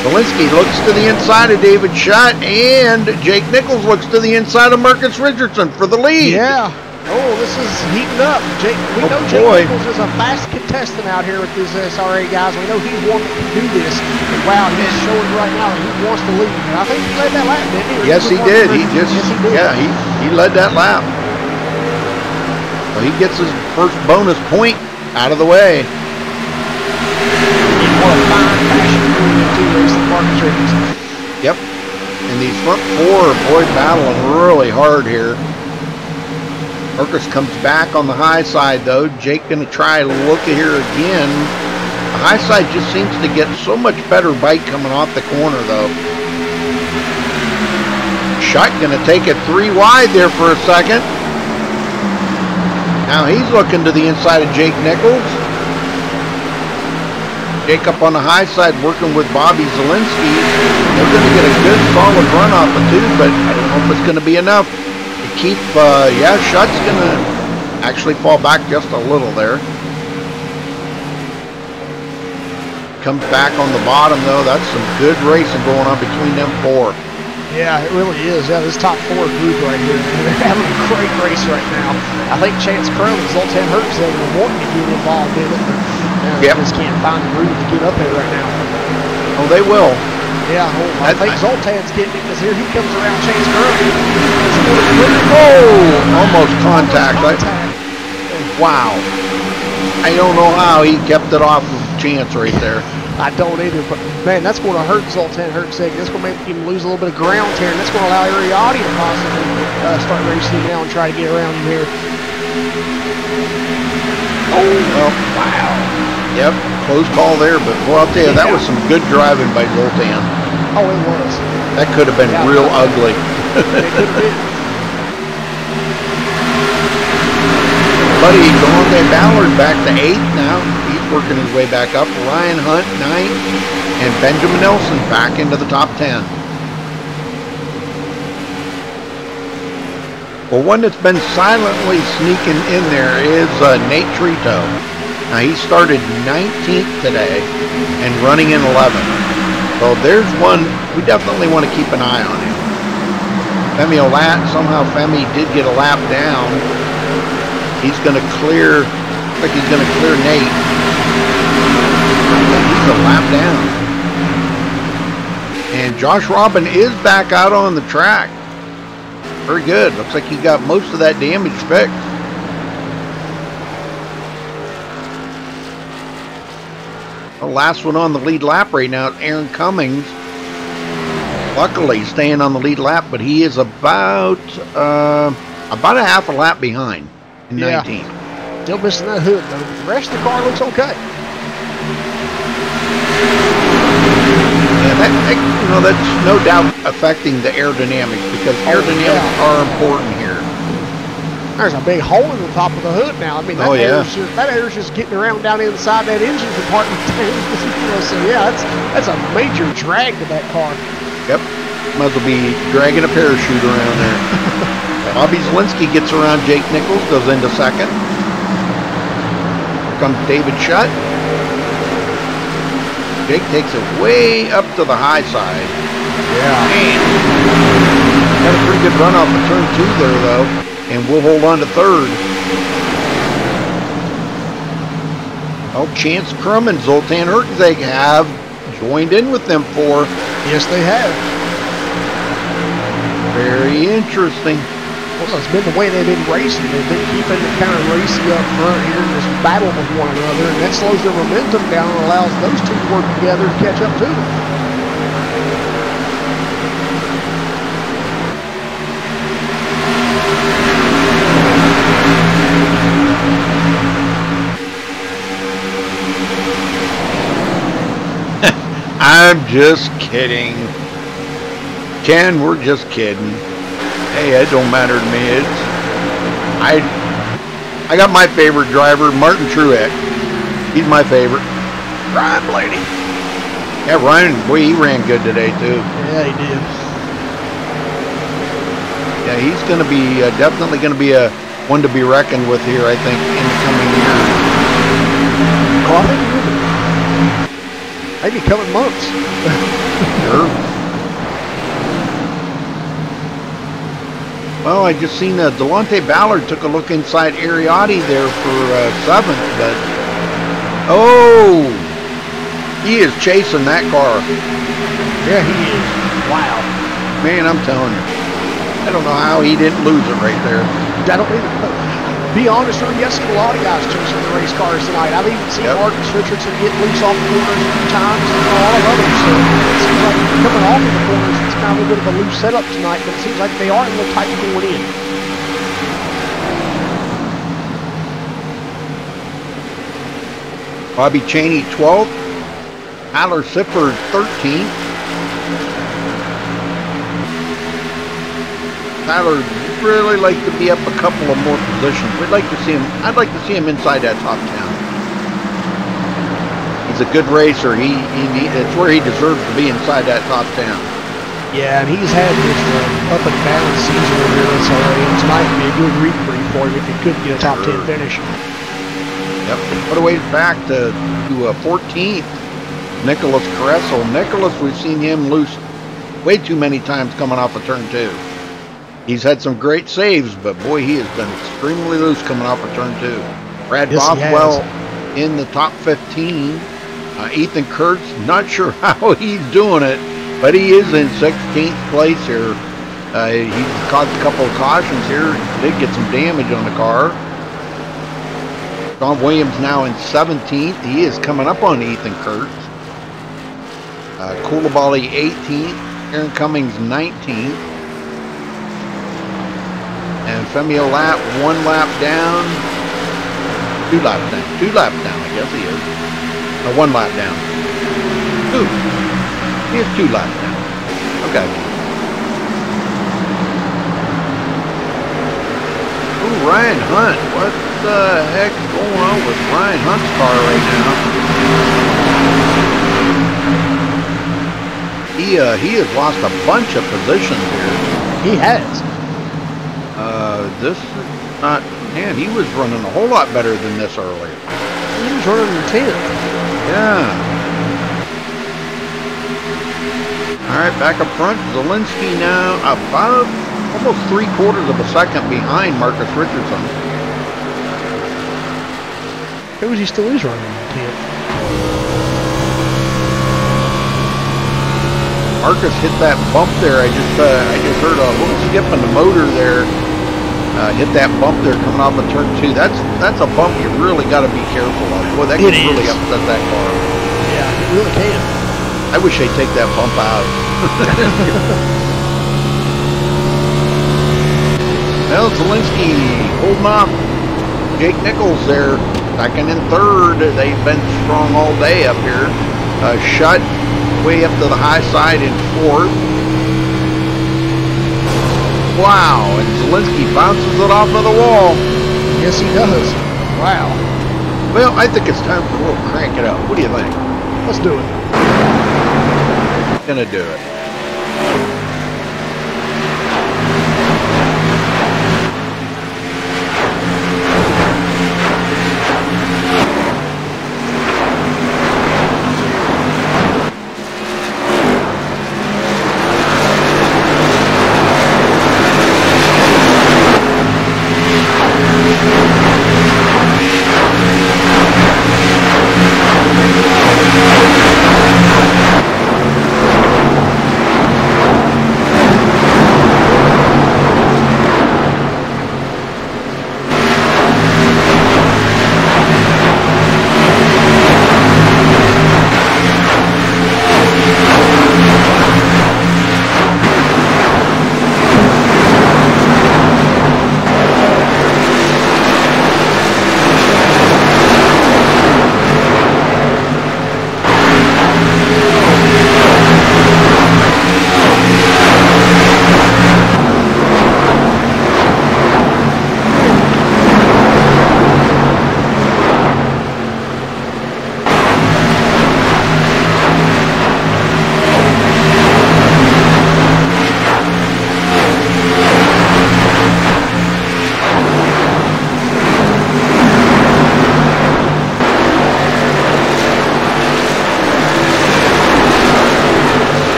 Zielinski looks to the inside of David Schutt, and Jake Nichols looks to the inside of Marcus Richardson for the lead. Yeah. Oh, this is heating up. We know Jake Nichols is a fast contestant out here with these SRA guys. We know he wants to do this. And wow, he's showing right now that he wants to lead. And I think he led that lap, didn't he? Yes, he did. He did. Yeah, he led that lap. So he gets his first bonus point out of the way. What a fine fashion to race the Marcus Richardson. Yep. And these front four are, boy, battling really hard here. Marcus comes back on the high side, though. Jake going to try to look at here again. The high side just seems to get so much better bite coming off the corner, though. Schutt going to take it 3 wide there for a second. Now he's looking to the inside of Jake Nichols. Jake up on the high side working with Bobby Zielinski. They're going to get a good solid run off of 2, but I don't know if it's going to be enough. Keep, yeah, Schutt's gonna actually fall back just a little there. Comes back on the bottom though. That's some good racing going on between them 4. Yeah, it really is. Yeah, this top 4 group right here, they're having a great race right now. I think Chance Crum and Zoltan Hertzeg are wanting to get involved in it, but they just can't find the room to get up there right now. Oh, they will. Yeah, I think Zoltan's getting it because here he comes around Chase Curry. Oh, almost contact. Wow. I don't know how he kept it off of Chance right there. I don't either, but man, that's going to hurt Zoltan Hertzeg. That's going to make him lose a little bit of ground here, and that's going to allow Ariati to possibly start racing him now and try to get around him here. Oh, wow. Yep, close call there, but well, I'll tell you, that was some good driving by Zoltan. Oh, it was. That could have been real ugly. It could have been. Buddy Dante Ballard back to 8th now. He's working his way back up. Ryan Hunt 9th, and Benjamin Nelson back into the top 10. Well, one that's been silently sneaking in there is Nate Trito. Now, he started 19th today and running in 11th. So there's one, we definitely want to keep an eye on him. Femi Olat, somehow Femi did get a lap down. He's going to clear, looks like he's going to clear Nate. He's a lap down. And Josh Robin is back out on the track. Very good. Looks like he got most of that damage fixed. The last one on the lead lap right now is Aaron Cummings. Luckily staying on the lead lap, but he is about a half a lap behind in 19. Still missing that hood though. The rest of the car looks okay. Yeah, that's no doubt affecting the aerodynamics because aerodynamics are important here. There's a big hole in the top of the hood now. I mean, that air's just getting around down inside that engine compartment. So yeah, that's a major drag to that car. Yep, might as well be dragging a parachute around there. Bobby Zielinski gets around Jake Nichols, goes into 2nd. Here comes David Schutt. Jake takes it way up to the high side. Yeah. Man. Got a pretty good run off of turn 2 there, though. And we'll hold on to 3rd. Well, Chance Crum and Zoltan Hertzeg have joined in with them 4. Yes, they have. Very interesting. Well, it's been the way they've been racing. They've been keeping it kind of racy up front here and just battle with one another, and that slows their momentum down and allows those two to work together to catch up to them. I'm just kidding. Ken, we're just kidding. Hey, it don't matter to me. I got my favorite driver, Martin Truex. He's my favorite. Ryan Blaney. Yeah, Ryan, boy, he ran good today too. Yeah, he did. Yeah, he's going to be definitely going to be a one to be reckoned with here, I think, in the coming years. Oh, I think he will be. Maybe coming months. Sure. Well, I just seen Delonte Ballard took a look inside Ariotti there for 7th, but oh, he is chasing that car. Yeah, he is. Wow. Man, I'm telling you, I don't know how he didn't lose it right there. I don't even. Be honest with you, I've seen a lot of guys chasing the race cars tonight. I've even seen Marcus Richardson get loose off the corners a few times and a lot of others. So it seems like coming off of the corners, it's kind of a bit of a loose setup tonight, but it seems like they are a little tight going in. Bobby Chaney 12th, Tyler Sifford 13th. Tyler really like to be up a couple of more positions. We'd like to see him. I'd like to see him inside that top 10. He's a good racer. It's where he deserves to be, inside that top 10. Yeah, and he's had this up and down season over here in SRA, and tonight would be a good reprieve for him if he could get a top 10 finish. Yep. Put away back to 14th. Nicholas Caressel. Nicholas, we've seen him loose way too many times coming off of turn 2. He's had some great saves, but boy, he has been extremely loose coming off of turn 2. Brad Bothwell in the top 15. Ethan Kurtz, not sure how he's doing it, but he is in 16th place here. He caused a couple of cautions here. Did get some damage on the car. Don Williams now in 17th. He is coming up on Ethan Kurtz. Koulibaly 18th. Aaron Cummings 19th. And Femio Lap, 1 lap down. 2 laps down. 2 laps down, I guess he is. No, 1 lap down. 2. He is 2 laps down. Okay. Ooh, Ryan Hunt. What the heck is going on with Ryan Hunt's car right now? He has lost a bunch of positions here. He has. This is not, man, he was running a whole lot better than this earlier. He was running in 10th. Yeah. All right, back up front, Zielinski now about almost 3/4 of a second behind Marcus Richardson. Who is he still is running in 10th? Marcus hit that bump there. I just heard a little skip in the motor there. Hit that bump there coming off of turn 2. That's a bump you really got to be careful of. Boy, that could really upset that car. Yeah, it really can. I wish they'd take that bump out. Well, Zielinski holding off Jake Nichols there, second and third. They've been strong all day up here. Shutt way up to the high side in 4th. Wow, and Zielinski bounces it off of the wall. Yes, he does. Wow. Well, I think it's time for a little crank it up. What do you think? Let's do it. Gonna do it.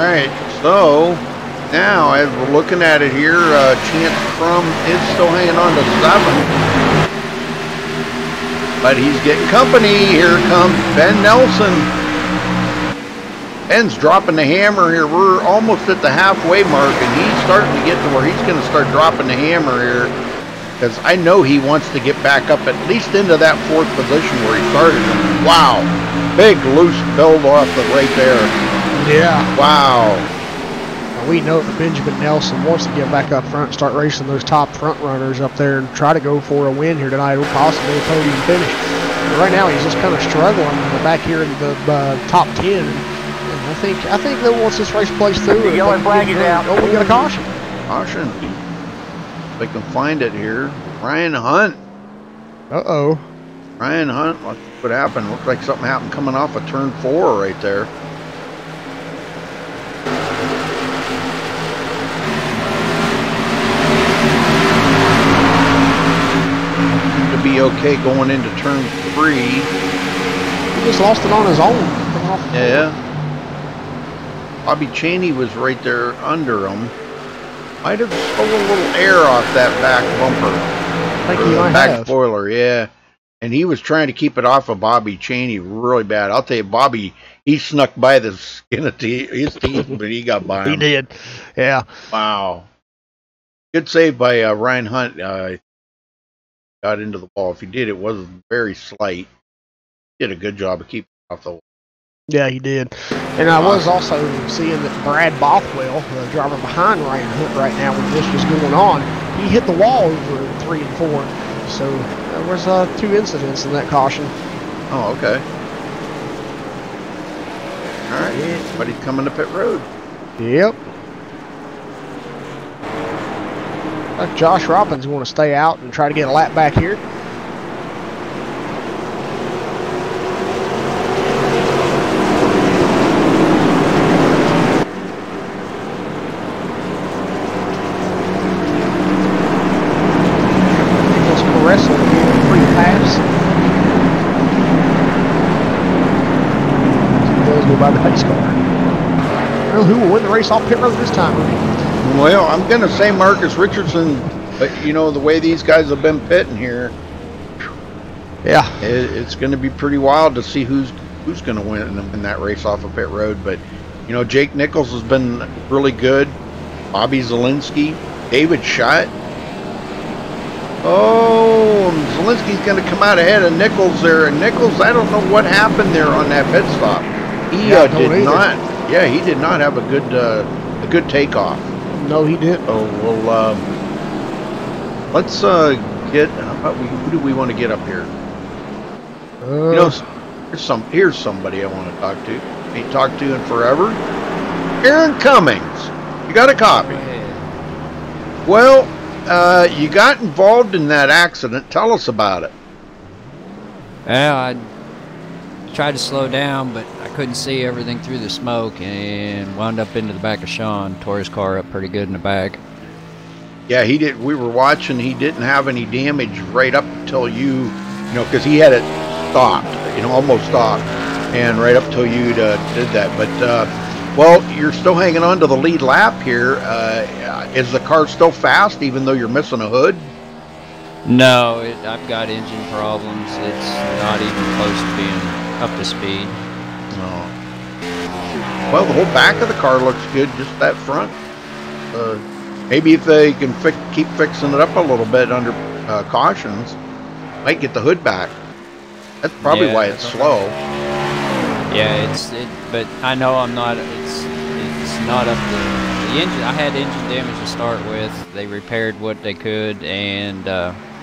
right, so now as we're looking at it here, Chance Crum is still hanging on to 7. But he's getting company. Here comes Ben Nelson. Ben's dropping the hammer here. We're almost at the halfway mark, and he's starting to get to where he's going to start dropping the hammer here. Because I know he wants to get back up at least into that 4th position where he started. And wow, big loose build off the right there. Yeah. Wow. We know that Benjamin Nelson wants to get back up front and start racing those top front runners up there and try to go for a win here tonight, or possibly a podium finish. But right now, he's just kind of struggling back here in the top 10. And I think that once this race plays through, the yellow flag is out. Oh, we got a caution. Caution. If I can find it here. Ryan Hunt. Uh-oh. Ryan Hunt, what happened? Looks like something happened coming off of turn 4 right there. To be okay going into turn 3. He just lost it on his own. Yeah. Bobby Cheney was right there under him. Might have stolen a little air off that back bumper. I think he might back have. spoiler, yeah. And he was trying to keep it off of Bobby Cheney really bad. I'll tell you, Bobby, he snuck by the skin of his teeth, but he got by him. He did. Yeah. Wow. Good save by Ryan Hunt. Got into the wall. If he did, it was very slight. Did a good job of keeping it off the wall. Yeah, he did. And I was also seeing that Brad Bothwell, the driver behind Ryan Hunt right now when this was going on, he hit the wall over 3 and 4. So there was 2 incidents in that caution. Oh, okay. All right. Somebody's coming to pit road. Yep. Josh Robbins want to stay out and try to get a lap back here. By the pace car. Well, who will win the race off pit road this time, Rudy? Well, I'm going to say Marcus Richardson, but you know, the way these guys have been pitting here, yeah, it's going to be pretty wild to see who's going to win in that race off of pit road. But, you know, Jake Nichols has been really good. Bobby Zielinski, David Schott. Oh, Zielinski's going to come out ahead of Nichols there. And Nichols, I don't know what happened there on that pit stop. He did not. Yeah, he did not have a good takeoff. No, he didn't. Oh well. Let's get. How about who do we want to get up here? You know, here's somebody I want to talk to. Ain't talked to in forever. Aaron Cummings. You got a copy? Well, you got involved in that accident. Tell us about it. Well, I tried to slow down, but I couldn't see everything through the smoke and wound up into the back of Sean. Tore his car up pretty good in the back. Yeah, he did. We were watching. He didn't have any damage right up until you know, because he had it stopped, you know, almost stopped, and right up till you did that. But well, you're still hanging on to the lead lap here. Is the car still fast, even though you're missing a hood? No, I've got engine problems. It's not even close to being up to speed. No. Well, the whole back of the car looks good, just that front. Maybe if they can keep fixing it up a little bit under cautions, might get the hood back. That's probably why it's slow. Yeah, but I know I'm not. It's not up to the engine. I had engine damage to start with. They repaired what they could and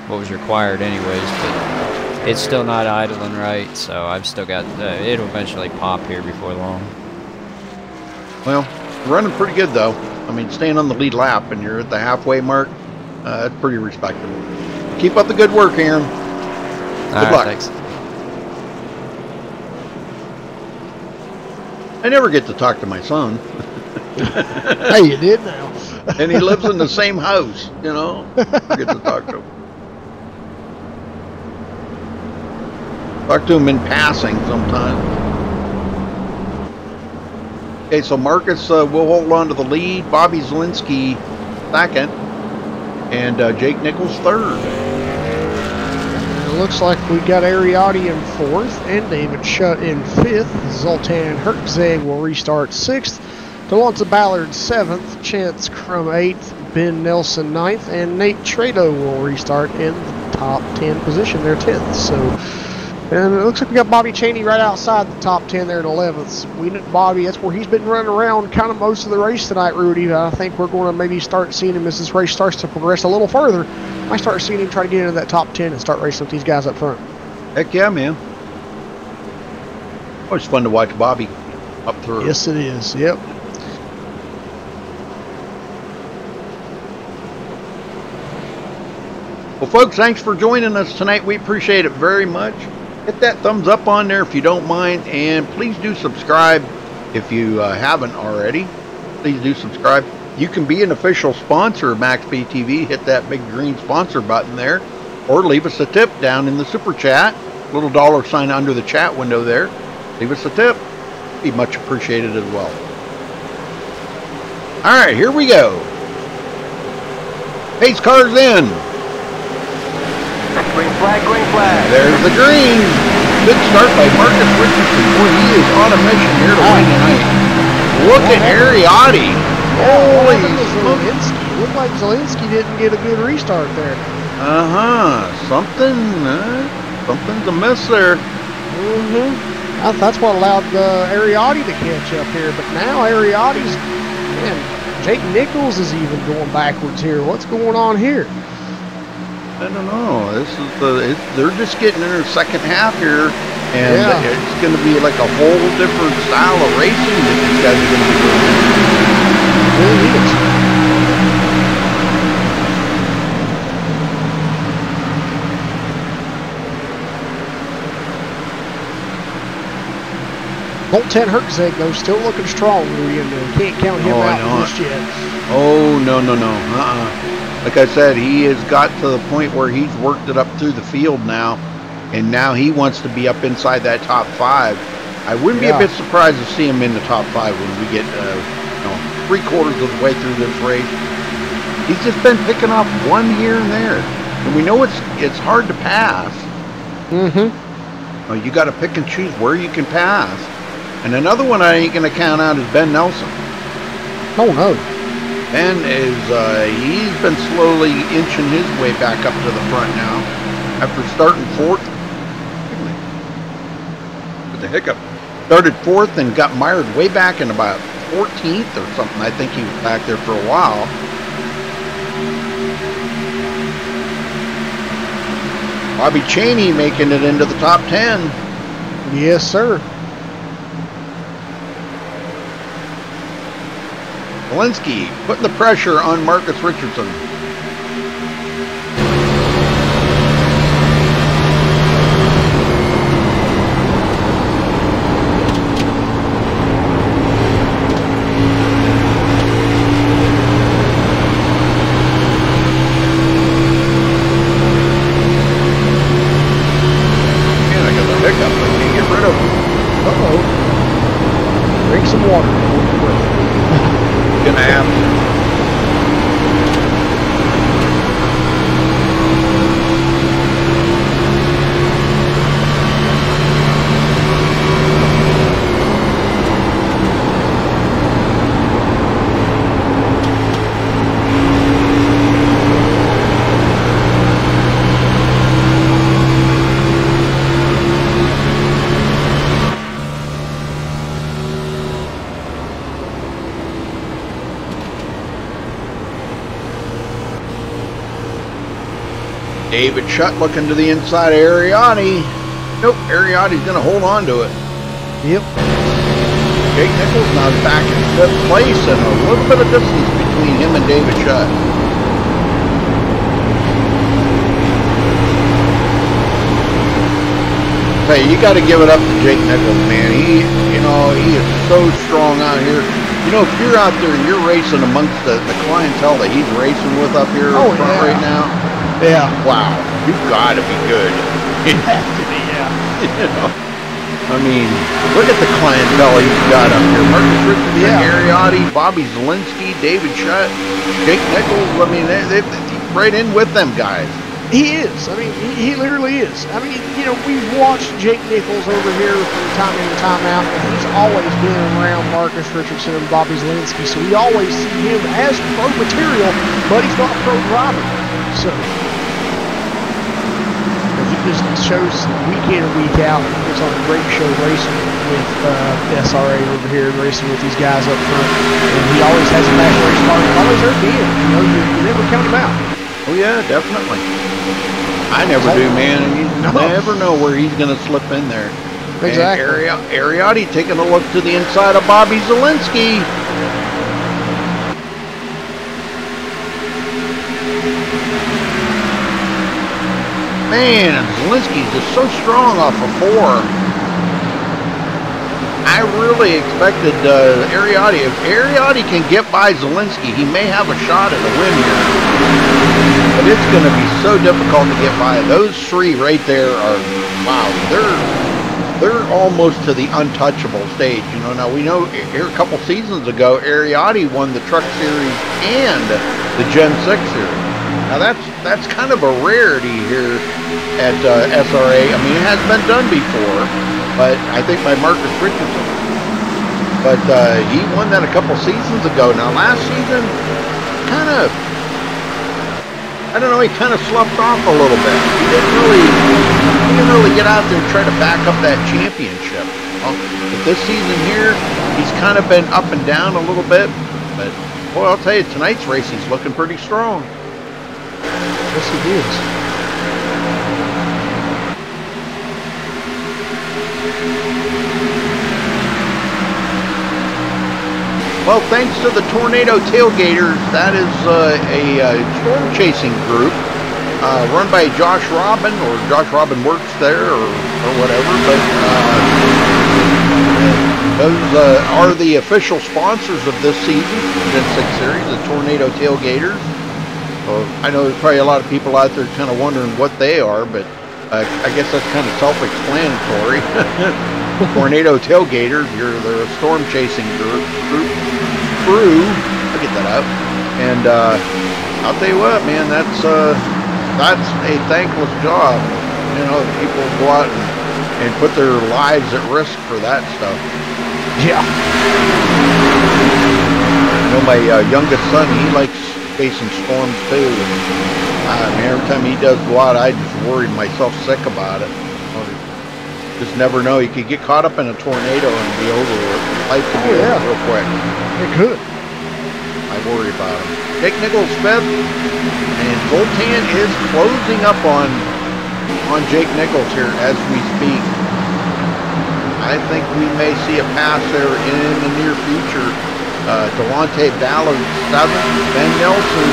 what was required, anyways. But it's still not idling right, so I've still got. It'll eventually pop here before long. Well, running pretty good though. I mean, staying on the lead lap and you're at the halfway mark, that's pretty respectable. Keep up the good work, Aaron. Good luck. Thanks. I never get to talk to my son. Hey, you did now. And he lives in the same house, you know. I get to talk to him. Talk to him in passing sometimes. Okay, so Marcus will hold on to the lead. Bobby Zielinski second. And Jake Nichols third. And it looks like we got Ariati in fourth and David Shutt in fifth. Zoltan Herczeg will restart sixth. Delonta Ballard seventh. Chance Crum eighth. Ben Nelson ninth. And Nate Trado will restart in the top 10 position there, 10th. So, and it looks like we got Bobby Chaney right outside the top 10 there at 11th. We know Bobby, that's where he's been running around kind of most of the race tonight, Rudy. I think we're going to maybe start seeing him as this race starts to progress a little further. I start seeing him try to get into that top 10 and start racing with these guys up front. Heck yeah, man. Always fun to watch Bobby up through. Yes, it is. Yep. Well, folks, thanks for joining us tonight. We appreciate it very much. Hit that thumbs up on there if you don't mind, and please do subscribe if you haven't already. Please do subscribe. You can be an official sponsor of MaxSpeedTV. Hit that big green sponsor button there, or leave us a tip down in the super chat. Little dollar sign under the chat window there. Leave us a tip. Be much appreciated as well. All right, here we go. Pace cars in. Green flag, green flag. There's the green. Good start by Marcus Richardson. Boy, he is on a mission here to win tonight. Look at Ariati. Holy smokes. Looked like Zielinski didn't get a good restart there. Something's amiss there. That's what allowed Ariati to catch up here. But now Ariati's, man, Jake Nichols is even going backwards here. What's going on here? I don't know. This is they're just getting in their second half here, and it's going to be like a whole different style of racing that these guys are going to be doing. It really is. Zoltan Herczeg, though, still looking strong, Rudy, and can't count him out just yet. Oh, no. Like I said, he has got to the point where he's worked it up through the field now, and now he wants to be up inside that top 5. I wouldn't be a bit surprised to see him in the top 5 when we get, 3/4 of the way through this race. He's just been picking off one here and there, and we know it's hard to pass. You got to pick and choose where you can pass. And another one I ain't going to count out is Ben Nelson. Oh, no. Ben is, he's been slowly inching his way back up to the front now. After starting 4th. With the hiccup. Started 4th and got mired way back in about 14th or something. I think he was back there for a while. Bobby Chaney making it into the top 10. Yes, sir. Zielinski putting the pressure on Marcus Richardson. Man, I got the hiccup. I can't get rid of him. Drink some water. Gonna have to. David Shutt looking to the inside of Ariati. Nope, Ariati's going to hold on to it. Yep. Jake Nichols now back in 5th place and a little bit of distance between him and David Shutt. Hey, you got to give it up to Jake Nichols, man. He is so strong out here. You know, if you're out there and you're racing amongst the clientele that he's racing with up here in front right now, wow, you've got to be good. You have to be, I mean, look at the clientele he's got up here. Marcus Richardson, Ariotti, Bobby Zielinski, David Shutt, Jake Nichols. I mean, they're right in with them guys. He is. I mean, he literally is. I mean, you know, we've watched Jake Nichols over here from time in and time out, and he's always been around Marcus Richardson and Bobby Zielinski, so we always see him as pro material, but he's not a pro driver. So he just shows week in and week out. He gets on a great show racing with SRA over here, racing with these guys up front, and he always has a back race car. Always hurt the end. You know, you never count him out. Oh yeah, definitely. I never do, man. You never know where he's going to slip in there. Exactly. And Ariotti taking a look to the inside of Bobby Zielinski. Man, Zielinski's just so strong off of 4. I really expected Ariotti. If Ariotti can get by Zielinski, he may have a shot at a win here. But it's going to be so difficult to get by. Those 3 right there are, wow, they're almost to the untouchable stage. You know, now we know here a couple seasons ago, Ariotti won the Truck Series and the Gen 6 Series. Now that's kind of a rarity here at SRA. I mean, it has been done before, but I think by Marcus Richardson. But he won that a couple seasons ago. Now last season, kind of, I don't know, he kind of slumped off a little bit. He didn't really get out there and try to back up that championship. Well, but this season here, he's kind of been up and down a little bit. But boy, I'll tell you, tonight's race he's looking pretty strong. Yes, he is. Well, thanks to the Tornado Tailgaters, that is a storm chasing group run by Josh Robin, or Josh Robin works there, or whatever. But those are the official sponsors of this season, Gen 6 Series, the Tornado Tailgaters. I know there's probably a lot of people out there kind of wondering what they are, but I guess that's kind of self-explanatory. Tornado Tailgaters, they're a storm chasing group. I'll get that up. And I'll tell you what, man, that's a thankless job. You know, people go out and put their lives at risk for that stuff. Yeah. You know, my youngest son, he likes facing storms too. And every time he does go out, I just worried myself sick about it. Just never know. You could get caught up in a tornado and be over with. Life could be over real quick. It could. I worry about him. Jake Nichols 5th, and Zoltan is closing up on Jake Nichols here as we speak. I think we may see a pass there in the near future. Delonte Ballard 7th, Ben Nelson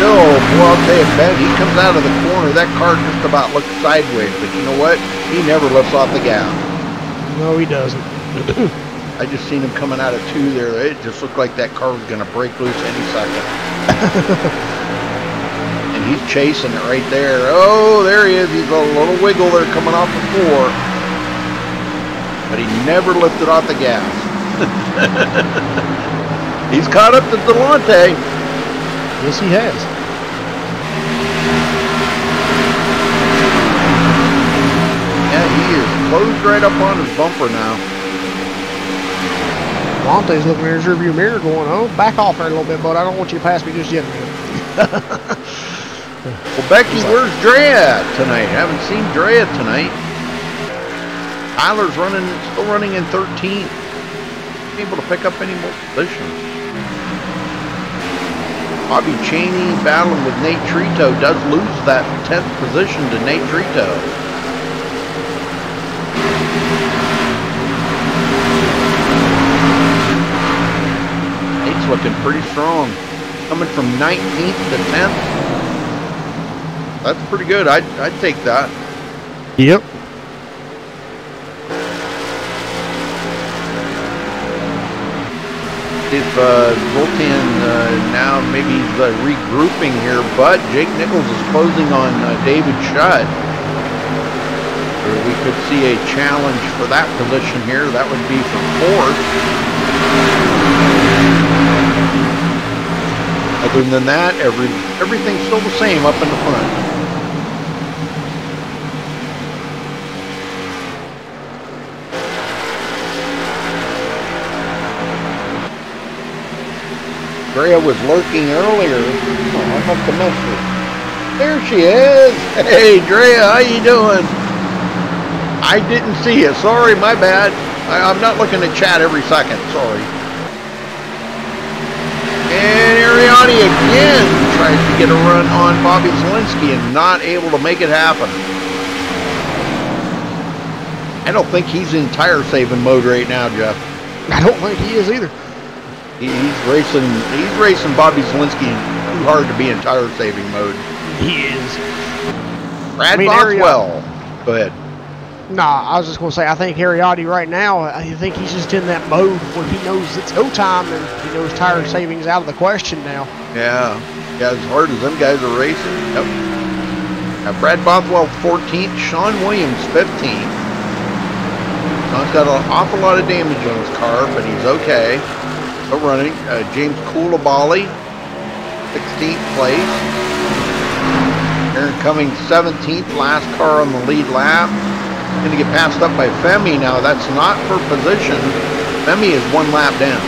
still, well, I'll tell you, Ben, he comes out of the corner, that car just about looks sideways, but you know what? He never lifts off the gas. No, he doesn't. I just seen him coming out of 2 there. It just looked like that car was going to break loose any second. And he's chasing it right there. Oh, there he is. He's a little wiggle there coming off the 4. But he never lifted off the gas. He's caught up to Delonte. Yes, he has. Yeah, he is closed right up on his bumper now. Delonte's looking in his rearview mirror going, oh, back off there a little bit, bud. I don't want you to pass me just yet. Well, Becky, where's Drea tonight? Haven't seen Drea tonight. Tyler's still running in 13th. Able to pick up any more positions. Bobby Chaney battling with Nate Trito does lose that 10th position to Nate Trito. Nate's looking pretty strong. Coming from 19th to 10th. That's pretty good. I'd take that. Yep. If Zoltan now maybe he's regrouping here, but Jake Nichols is closing on David Shutt. we could see a challenge for that position here. That would be for fourth. Other than that, everything's still the same up in the front. Drea was lurking earlier. Oh, I must have missed her. There she is. Hey, Drea, how you doing? I didn't see you. Sorry, my bad. I'm not looking at chat every second. Sorry. And Ariani again tries to get a run on Bobby Zielinski and not able to make it happen. I don't think he's in tire saving mode right now, Jeff. I don't think he is either. He's racing Bobby Zielinski too hard to be in tire saving mode. He is. Brad Boswell. Go ahead. Nah, I was just going to say, I think Ariati right now, I think he's just in that mode where he knows it's go time and he knows tire savings out of the question now. Yeah, as hard as them guys are racing. Yep. Now Brad Boswell 14th, Sean Williams 15th. Sean's got an awful lot of damage on his car, but he's okay. Still running. James Koulibaly, 16th place. Aaron Cummings 17th, last car on the lead lap. Going to get passed up by Femi now. That's not for position. Femi is one lap down.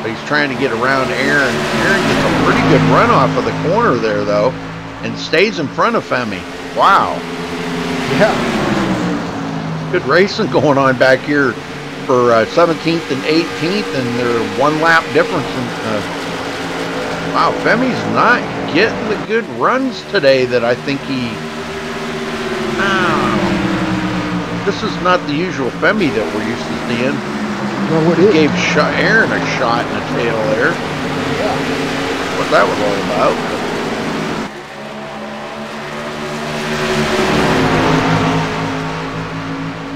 But he's trying to get around Aaron. Aaron gets a pretty good run off of the corner there, though, and stays in front of Femi. Wow. Yeah. Good racing going on back here for 17th and 18th, and they're one lap difference. Wow, Femi's not getting the good runs today that I think he... This is not the usual Femi that we're used to seeing. No, what is? Gave Aaron a shot in the tail there. Yeah. What that was all about.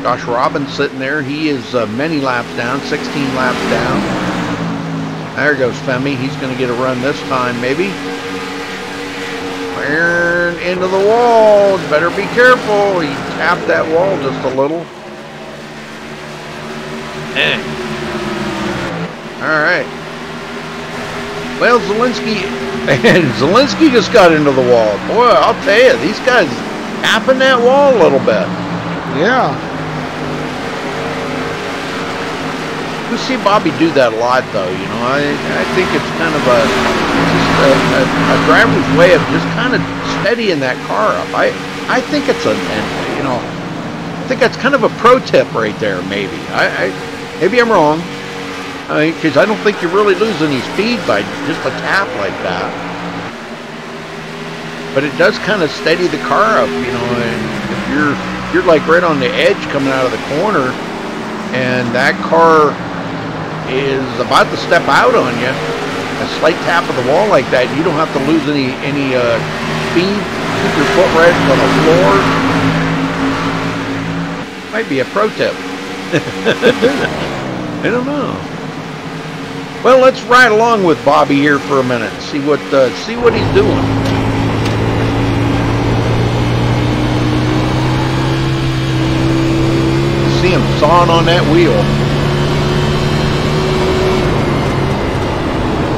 Josh Robbins sitting there. He is many laps down, 16 laps down. There goes Femi. He's going to get a run this time, maybe. Aaron into the wall. Better be careful. He tapped that wall just a little. All right. Well, Zielinski just got into the wall. Boy, I'll tell you, these guys tapping that wall a little bit. Yeah. We see Bobby do that a lot, though. You know, I think it's kind of a driver's way of just kind of steadying that car up. I think it's I think that's kind of a pro tip right there. Maybe maybe I'm wrong. Because I don't think you really lose any speed by just a tap like that. But it does kind of steady the car up, you know. And if you're like right on the edge coming out of the corner, and that car is about to step out on you, a slight tap of the wall like that, you don't have to lose any speed. Keep your foot right on the floor. Might be a pro tip. I don't know. Well, let's ride along with Bobby here for a minute. See what he's doing. See him sawing on that wheel.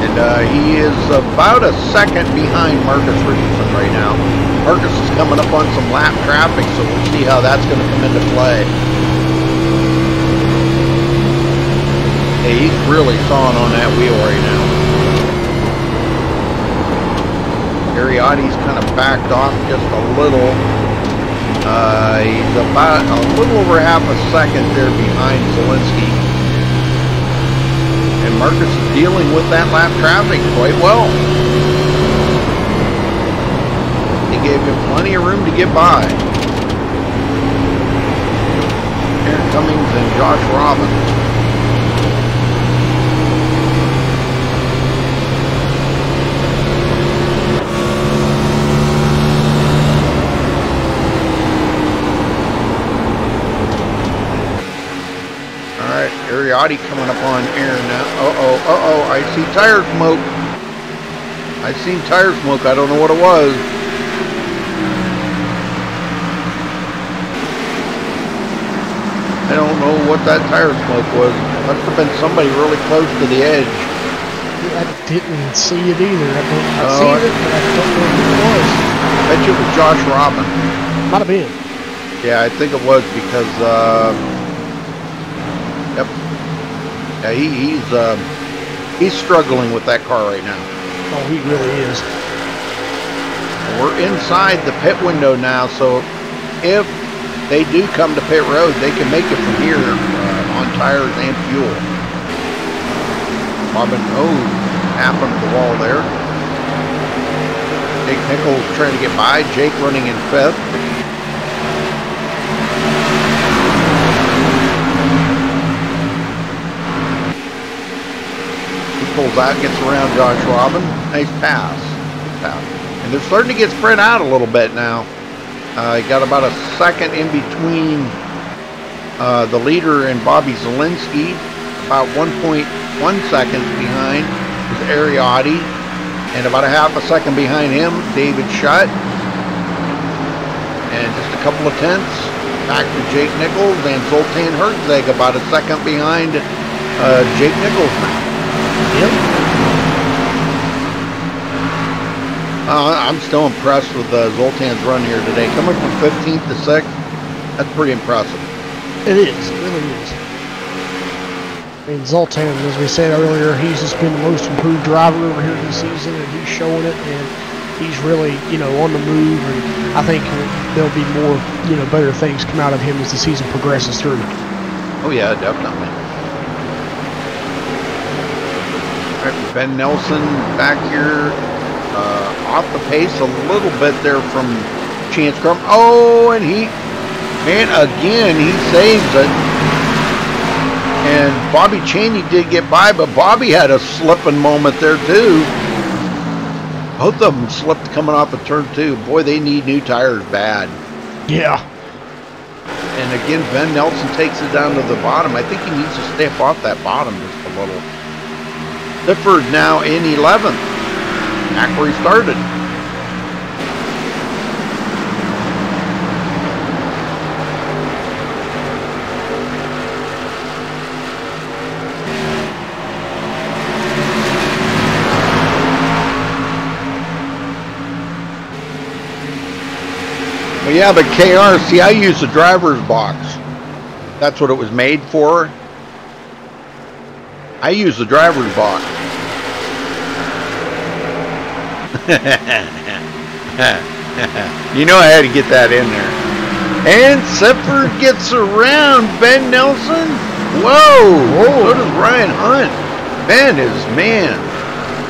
And he is about a second behind Marcus Richardson right now. Marcus is coming up on some lap traffic, so we'll see how that's going to come into play. Hey, he's really sawing on that wheel right now. Ariati's kind of backed off just a little. He's about a little over half a second there behind Zielinski. And Marcus is dealing with that lap traffic quite well. He gave him plenty of room to get by. Aaron Cummings and Josh Robbins. Ariati coming up on Aaron now. Uh-oh, I see tire smoke. I seen tire smoke. I don't know what it was. what that tire smoke was. Must have been somebody really close to the edge. I didn't see it either. I seen it, but I don't know who it was. I bet you it was Josh Robin. Might have been. Yeah, I think it was because, yep. Yeah, he's struggling with that car right now. Oh, he really is. We're inside the pit window now, so if they do come to pit road, they can make it from here on tires and fuel. Robin, happened to the wall there. Jake Nichols trying to get by. Jake running in 5th. He pulls out, gets around Josh Robin. Nice pass. And they're starting to get spread out a little bit now. You got about a second in between the leader and Bobby Zielinski. About 1.1 seconds behind is Ariotti. And about a half a second behind him, David Schutt. And just a couple of tenths back to Jake Nichols and Zoltan Herzeg about a second behind Jake Nichols now. Yep. I'm still impressed with Zoltan's run here today. Coming from 15th to 6th, that's pretty impressive. It is. It really is. I mean, Zoltan, as we said earlier, he's just been the most improved driver over here this season, and he's showing it, and he's really, on the move, and I think there'll be more, better things come out of him as the season progresses through. Oh, yeah, definitely. All right, Ben Nelson back here. Off the pace a little bit there from Chance Crum. Oh, and again, he saves it. And Bobby Chaney did get by, but Bobby had a slipping moment there too. Both of them slipped coming off of turn 2. Boy, they need new tires bad. Yeah. And again, Ben Nelson takes it down to the bottom. I think he needs to step off that bottom just a little. Lifford now in 11th. Back where he started. Well, yeah, but KR, see, I use the driver's box. That's what it was made for. I use the driver's box. You know I had to get that in there. And Sifford gets around Ben Nelson. Whoa! So does Ryan Hunt. Ben is, man.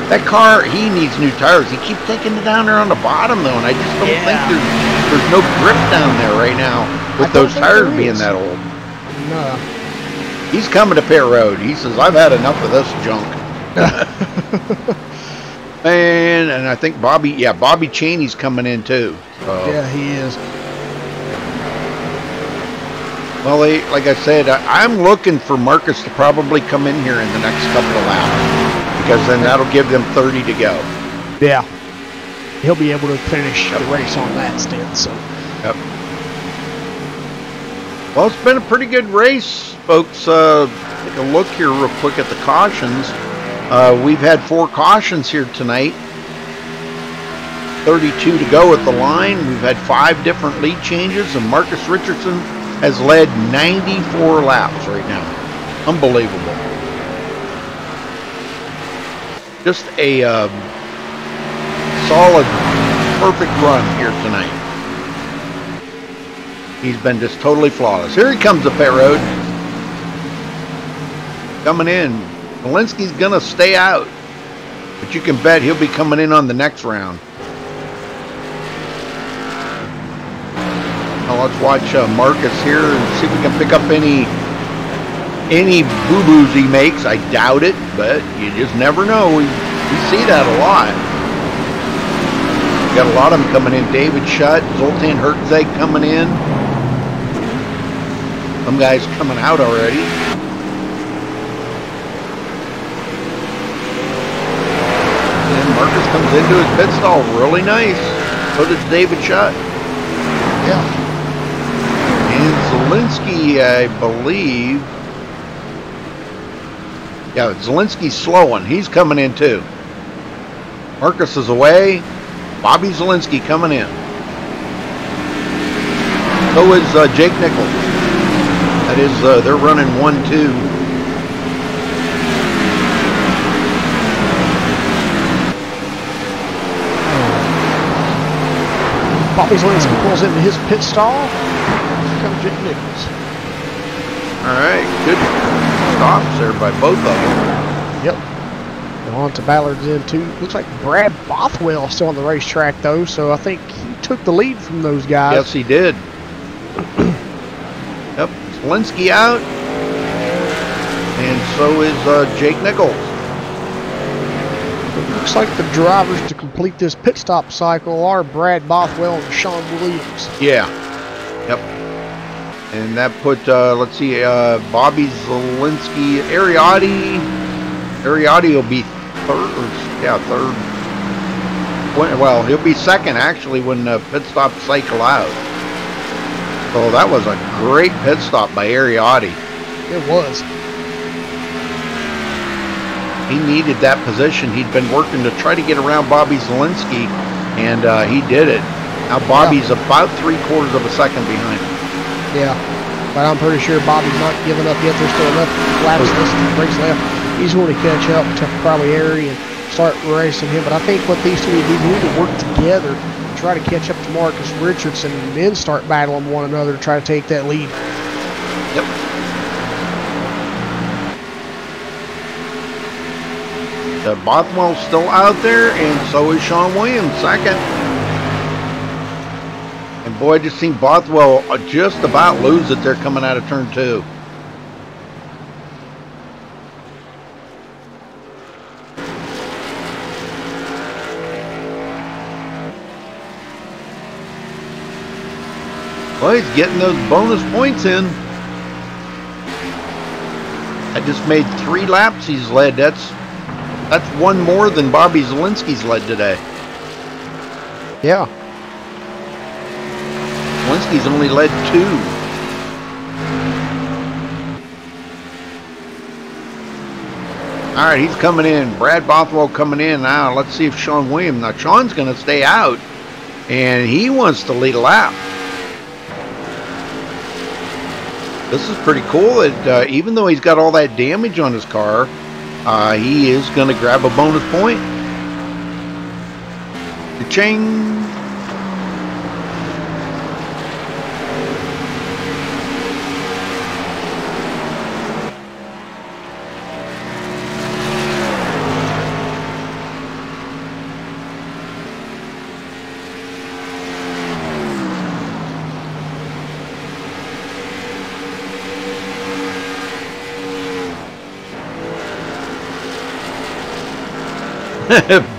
That car, he needs new tires. He keeps taking it down there on the bottom, though, and I just don't think there's no grip down there right now with those tires being that old. No. He's coming to pit road. He says, I've had enough of this junk. And I think Bobby Chaney's coming in too. So. Yeah, he is. Well, like I said, I'm looking for Marcus to probably come in here in the next couple of laps, because then that'll give them 30 to go. Yeah, he'll be able to finish the race on that stint. So. Yep. Well, it's been a pretty good race, folks. Take a look here real quick at the cautions. We've had 4 cautions here tonight. 32 to go at the line. We've had 5 different lead changes, and Marcus Richardson has led 94 laps right now. Unbelievable. Just a solid, perfect run here tonight. He's been just totally flawless. Here he comes to pit road. Coming in. Walensky's going to stay out, but you can bet he'll be coming in on the next round. Now let's watch Marcus here and see if we can pick up any boo-boos he makes. I doubt it, but you just never know. We see that a lot. Got a lot of them coming in. David Schutt, Zoltan Herzeg coming in. Some guys coming out already. Marcus comes into his pit stall really nice. So does David Schutt. Yeah. And Zielinski, I believe. Yeah, Zielinski's slowing. He's coming in too. Marcus is away. Bobby Zielinski coming in. So is Jake Nichols. That is, they're running 1-2. Bobby Zielinski pulls into his pit stall. Here comes Jake Nichols. All right, good stops there by both of them. Yep. And on to Ballard's in too. Looks like Brad Bothwell still on the racetrack though, so I think he took the lead from those guys. Yes, he did. Yep, Zielinski out, and so is Jake Nichols. It looks like the drivers to complete this pit stop cycle are Brad Bothwell and Sean Williams. Yeah. Yep. And that put, let's see, Bobby Zielinski, Ariotti will be third. Well, he'll be second, actually, when the pit stop cycle out. So that was a great pit stop by Ariotti. It was. He needed that position. He'd been working to try to get around Bobby Zielinski, and he did it. Now Bobby's about 3/4 of a second behind him. Yeah, but I'm pretty sure Bobby's not giving up yet. There's still enough laps race left. He's going to catch up to probably Ari and start racing him. But I think what these two need to work together and try to catch up to Marcus Richardson and then start battling one another to try to take that lead. Yep. Bothwell's still out there, and so is Sean Williams, second. And boy, I just seen Bothwell just about lose it there coming out of turn 2. Well, he's getting those bonus points in. I just made 3 laps he's led. That's one more than Bobby Zielinski's led today. Yeah. Zielinski's only led 2. All right, he's coming in. Brad Bothwell coming in now. Let's see if Sean Williams. Now, Sean's going to stay out, and he wants to lead a lap. This is pretty cool. That, even though he's got all that damage on his car, he is going to grab a bonus point. Ka-ching.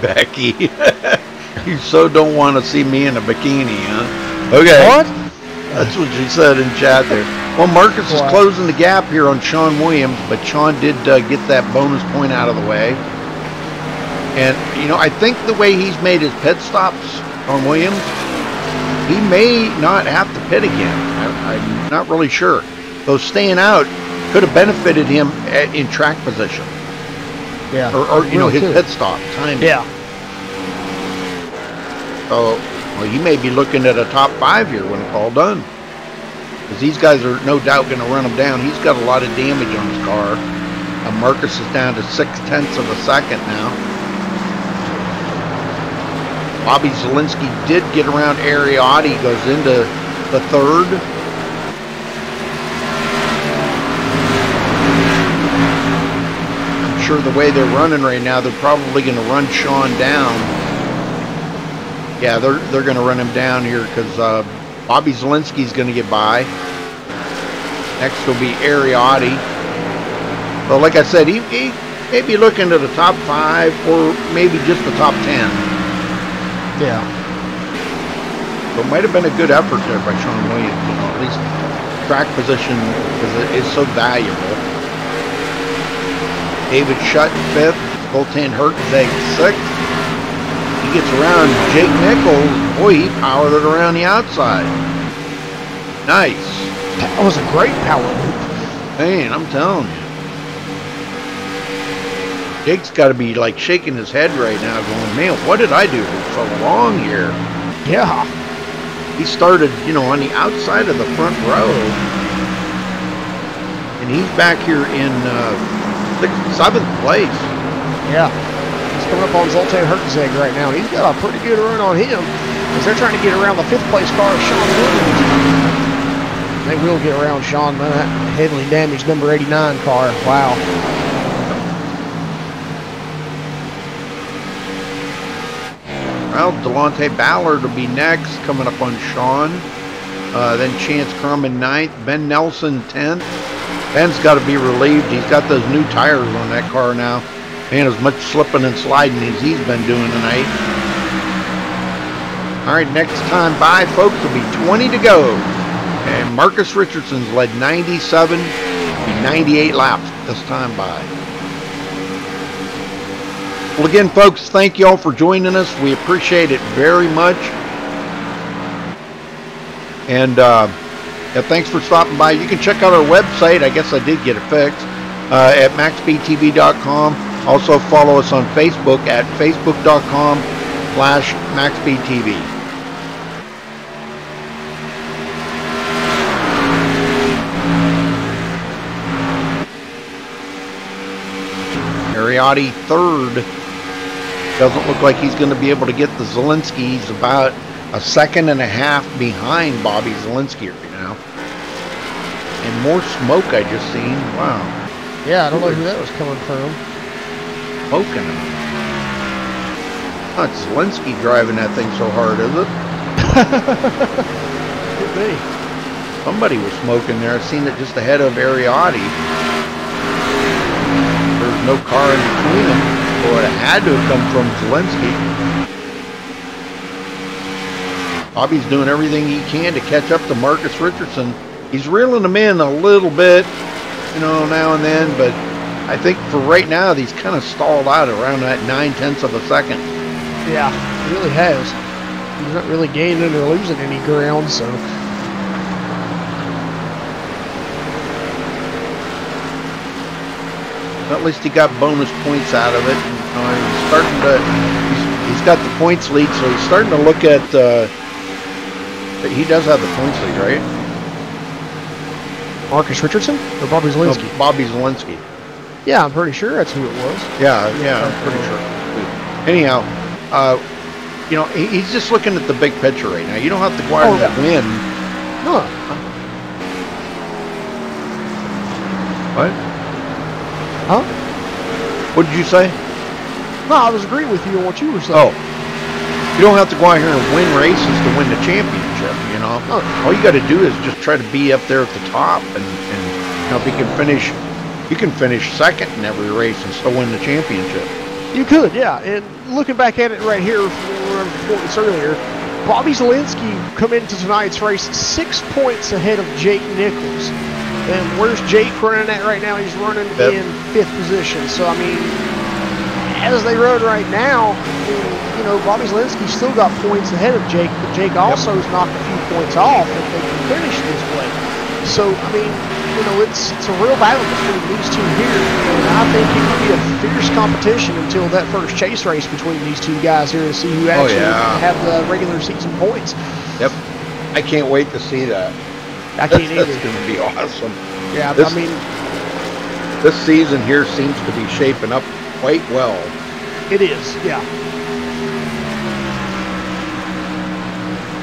Becky, you so don't want to see me in a bikini, huh? Okay. What? That's what she said in chat there. Well, Marcus is closing the gap here on Sean Williams, but Sean did get that bonus point out of the way. And, you know, I think the way he's made his pit stops on Williams, he may not have to pit again. I'm not really sure. Though staying out could have benefited him in track position. Yeah. Or you know, his pit stop time. Yeah. So, well, he may be looking at a top 5 here when it's all done. Because these guys are no doubt going to run him down. He's got a lot of damage on his car. Marcus is down to 0.6 of a second now. Bobby Zielinski did get around Ariotti, goes into the 3rd. Sure, the way they're running right now, they're probably going to run Sean down. Yeah, they're going to run him down here because Bobby Zielinski's going to get by. Next will be Ariotti. But like I said, he may be looking at the top 5 or maybe just the top 10. Yeah. So it might have been a good effort there by Sean Williams. You know, at least track position because it is so valuable. David Shutt 5th, Colton Hurtzeg 6th. He gets around Jake Nichols. Boy, he powered it around the outside. Nice. That was a great power move. Man, I'm telling you. Jake's got to be like shaking his head right now going, man, what did I do for so long here? Yeah. He started, you know, on the outside of the front row. And he's back here in 7th place. Yeah. He's coming up on Zoltan Hertzeg right now. And he's got a pretty good run on him. As they're trying to get around the 5th place car, Sean Williams. They will get around Sean, man. That heavily damaged number 89 car. Wow. Well, Delonte Ballard will be next, coming up on Sean. Then Chance Crum in 9th. Ben Nelson 10th. Ben's got to be relieved. He's got those new tires on that car now. Man, as much slipping and sliding as he's been doing tonight. All right, next time by, folks, will be 20 to go. And Marcus Richardson's led 97, 98 laps this time by. Well, again, folks, thank you all for joining us. We appreciate it very much. And yeah, thanks for stopping by. You can check out our website. I guess I did get it fixed. At MaxSpeedTV.com. Also follow us on Facebook at Facebook.com/MaxSpeedTV. Ariotti 3rd. Doesn't look like he's going to be able to get the Zielinski. He's about a 1.5 seconds behind Bobby Zielinski right now. And more smoke I just seen. Wow. Yeah, I don't know who that was coming from. Smoking him. Not Zielinski driving that thing so hard, is it? Could be. Somebody was smoking there. I seen it just ahead of Ariotti. There's no car in between them. So it had to have come from Zielinski. Bobby's doing everything he can to catch up to Marcus Richardson. He's reeling him in a little bit, you know, now and then, but I think for right now, he's kind of stalled out around that 0.9 of a second. Yeah, he really has. He's not really gaining or losing any ground, so. At least he got bonus points out of it. And, he's starting to. He's got the points lead, so he's starting to look at. He does have the points lead, right? Marcus Richardson or Bobby Zielinski? No, Bobby Zielinski. Yeah, I'm pretty sure that's who it was. Yeah, I'm pretty sure. Anyhow, you know, he's just looking at the big picture right now. You don't have to go out and win. No. What? Huh? What did you say? No, I was agreeing with you on what you were saying. Oh. You don't have to go out here and win races to win the championship, you know? Oh. All you got to do is just try to be up there at the top. And you know, if you can finish second in every race and still win the championship. You could, yeah. And looking back at it right here from this earlier, Bobby Zielinski come into tonight's race 6 points ahead of Jake Nichols. And where's Jake running at right now? He's running in 5th position. So, I mean, as they run right now, you know, Bobby Zielinski's still got points ahead of Jake, but Jake also has knocked a few points off if they can finish this way. So, I mean, you know, it's a real battle between these two here. And I think it could be a fierce competition until that first chase race between these two guys here to see who actually have the regular season points. Yep. I can't wait to see that. I can't either. That's going to be awesome. Yeah, I mean, this season here seems to be shaping up quite well. It is, yeah.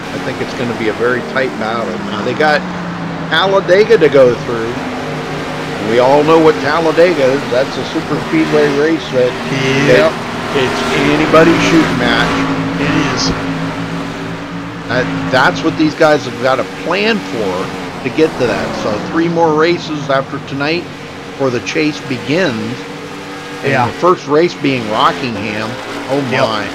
I think it's going to be a very tight battle. Now, they got Talladega to go through. And we all know what Talladega is. That's a super speedway race that it's anybody's shooting match. It is. That's what these guys have got to plan for to get to that. So 3 more races after tonight before the chase begins. And the first race being Rockingham. Oh my.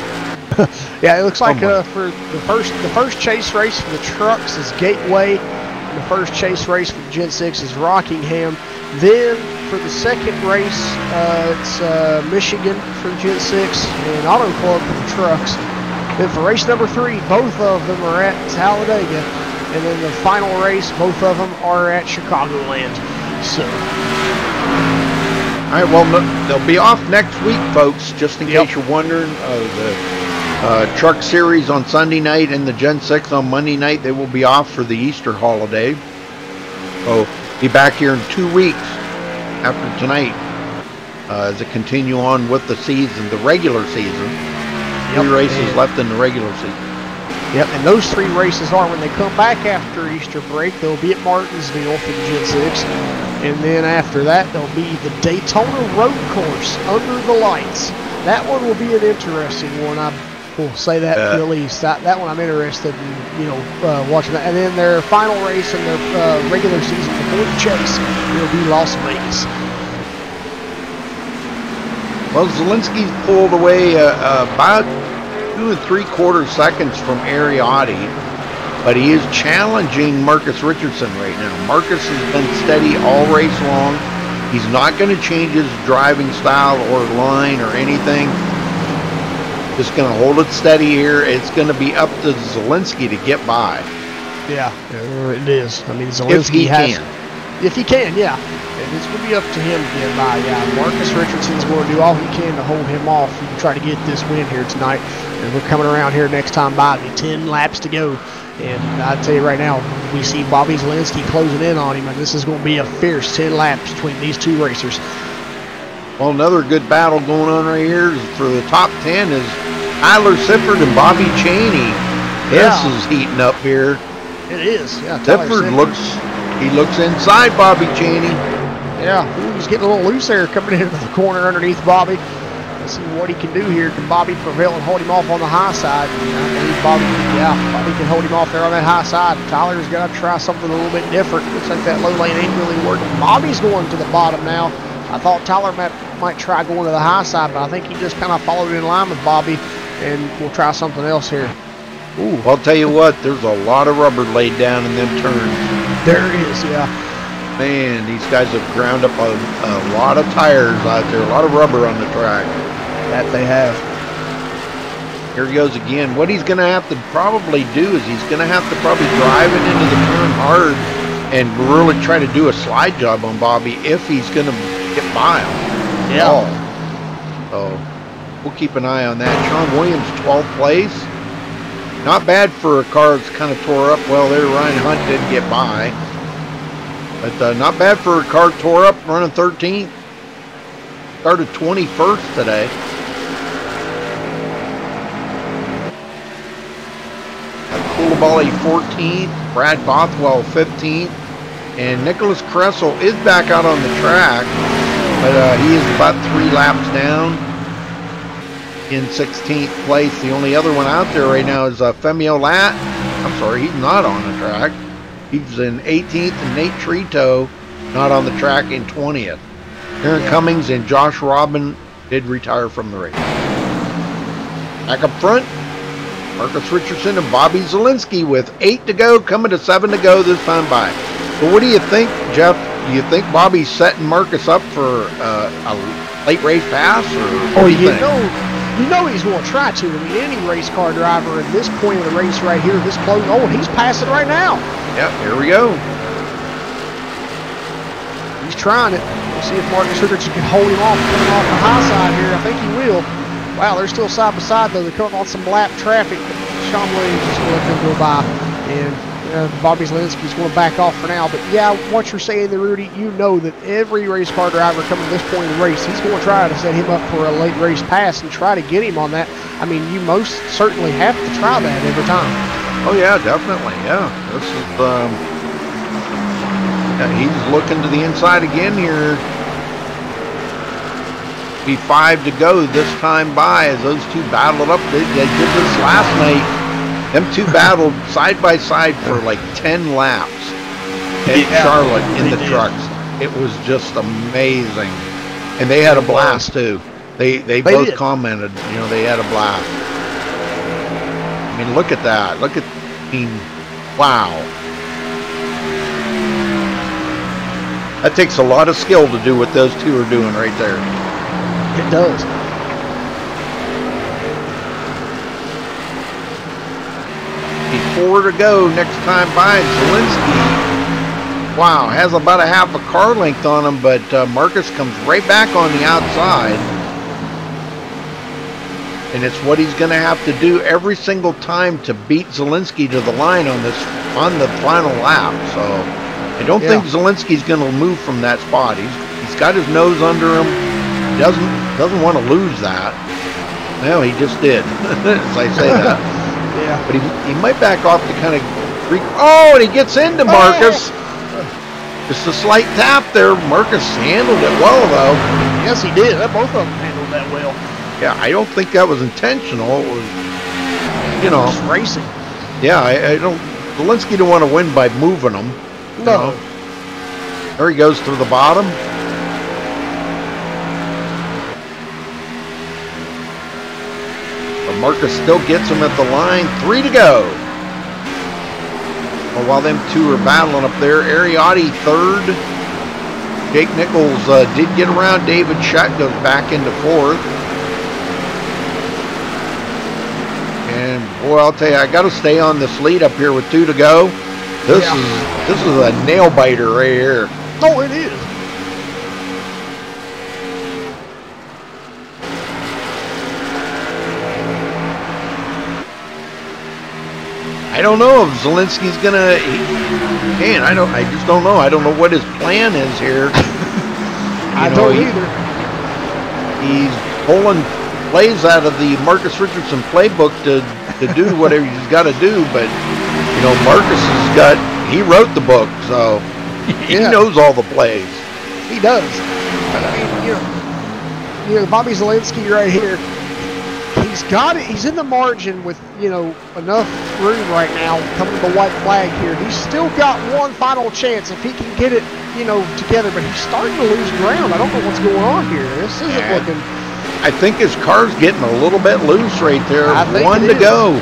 Yeah, it looks like for the first chase race for the trucks is Gateway, and the first chase race for the Gen 6 is Rockingham. Then for the second race, it's Michigan for the Gen 6 and Auto Club for the trucks. Then for race number 3, both of them are at Talladega. and then the final race, both of them are at Chicagoland. So. All right, well, they'll be off next week, folks, just in case you're wondering. The Truck Series on Sunday night and the Gen 6 on Monday night, they will be off for the Easter holiday. So, be back here in 2 weeks after tonight as it continue on with the season, the regular season. 3 races left in the regular season. Yep, and those 3 races are when they come back after Easter break. They'll be at Martinsville for the Gen 6. And then after that, there'll be the Daytona Road Course under the lights. That one will be an interesting one. I will say that at least. That one I'm interested in, watching that. And then their final race in their regular season before the chase will be Las Vegas. Well, Zielinski's pulled away about 2 3/4 seconds from Ariotti, but he is challenging Marcus Richardson right now. Marcus has been steady all race long. He's not going to change his driving style or line or anything. Just going to hold it steady here. It's going to be up to Zielinski to get by. Yeah, it is. I mean, Zielinski if he can, yeah. It's going to be up to him to get by. Yeah, Marcus Richardson's going to do all he can to hold him off and try to get this win here tonight. And we're coming around here next time by. 10 laps to go. And I tell you right now, we see Bobby Zielinski closing in on him, and this is going to be a fierce 10 laps between these 2 racers. Well, another good battle going on right here for the top 10 is Tyler Sifford and Bobby Cheney. This is heating up here. It is. Yeah, Sifford looks inside Bobby Cheney. Yeah, he's getting a little loose there coming into the corner underneath Bobby. Let's see what he can do here. Can Bobby prevail and hold him off on the high side? I believe Bobby can hold him off there on that high side. Tyler's got to try something a little bit different. Looks like that low lane ain't really working. Bobby's going to the bottom now. I thought Tyler might try going to the high side, but I think he just kind of followed in line with Bobby, and we'll try something else here. Ooh, well, I'll tell you what, there's a lot of rubber laid down in them turns. There is, yeah. Man, these guys have ground up a lot of tires out there, a lot of rubber on the track. That they have. Here he goes again. What he's going to have to probably do is he's going to have to probably drive it into the turn hard and really try to do a slide job on Bobby if he's going to get by him. Yeah. So we'll keep an eye on that. Sean Williams, 12th place. Not bad for a car that's kind of tore up. Well, there Ryan Hunt did get by. But not bad for a car tore up, running 13th. Started 21st today. Coulibaly 14th, Brad Bothwell 15th, and Nicholas Kressel is back out on the track, but he is about 3 laps down in 16th place. The only other one out there right now is Femio Lat. I'm sorry, he's not on the track. He's in 18th, and Nate Trito not on the track in 20th. Aaron Cummings and Josh Robin did retire from the race. Back up front, Marcus Richardson and Bobby Zielinski with 8 to go, coming to 7 to go this time by. So what do you think, Jeff? Do you think Bobby's setting Marcus up for a late race pass? Or you know he's going to try to. I mean, any race car driver at this point of the race right here, this close, and he's passing right now. Yep, here we go. He's trying it. We'll see if Marcus Richardson can hold him off, put him off the high side here. I think he will. Wow, they're still side by side, though. They're coming on some lap traffic. Sean Williams is going to let them go by. And Bobby Zielinski's going to back off for now. But, yeah, what you're saying there, Rudy, you know that every race car driver coming to this point in the race, he's going to try to set him up for a late race pass and try to get him on that. I mean, you most certainly have to try that every time. Oh, yeah, definitely, yeah. This is, he's looking to the inside again here. Be 5 to go this time by as those two battled up. They did this last night. Them two battled side by side for like 10 laps at Charlotte in the trucks. It was just amazing. And they had a blast too. They both commented, they had a blast. I mean, look at that. Wow. That takes a lot of skill to do what those two are doing right there. It does. 4 to go next time by. Zielinski, wow, has about a half a car length on him, but Marcus comes right back on the outside. And it's what he's going to have to do every single time to beat Zielinski to the line on the final lap. So I don't think Zielinski's going to move from that spot. He's got his nose under him. He doesn't want to lose that. Well, he just did, as I say that. Yeah. But he might back off to kind of oh, and he gets into Marcus. Just a slight tap there. Marcus handled it well, though. Yes, he did. Both of them handled that well. Yeah, I don't think that was intentional. It was, you know, just racing. Yeah, I don't. Zielinski don't want to win by moving him. No. There he goes to the bottom. But Marcus still gets him at the line. 3 to go. Well, while them two are battling up there, Ariotti third. Jake Nichols did get around. David Shutt goes back into fourth. And boy, I'll tell you, I got to stay on this lead up here with 2 to go. This is a nail biter right here. Oh, it is. I don't know if Zielinski's gonna. Man, I just don't know. I don't know what his plan is here. I don't either. He's pulling plays out of the Marcus Richardson playbook to do whatever he's got to do, but you know, Marcus he wrote the book, so he knows all the plays. He does. I mean, you know, Bobby Zielinski right here. He's got it. He's in the margin with, you know, enough room right now coming to the white flag here. He's still got one final chance if he can get it, you know, together. But he's starting to lose ground. I don't know what's going on here. This isn't looking. I think his car's getting a little bit loose right there. 1 to go.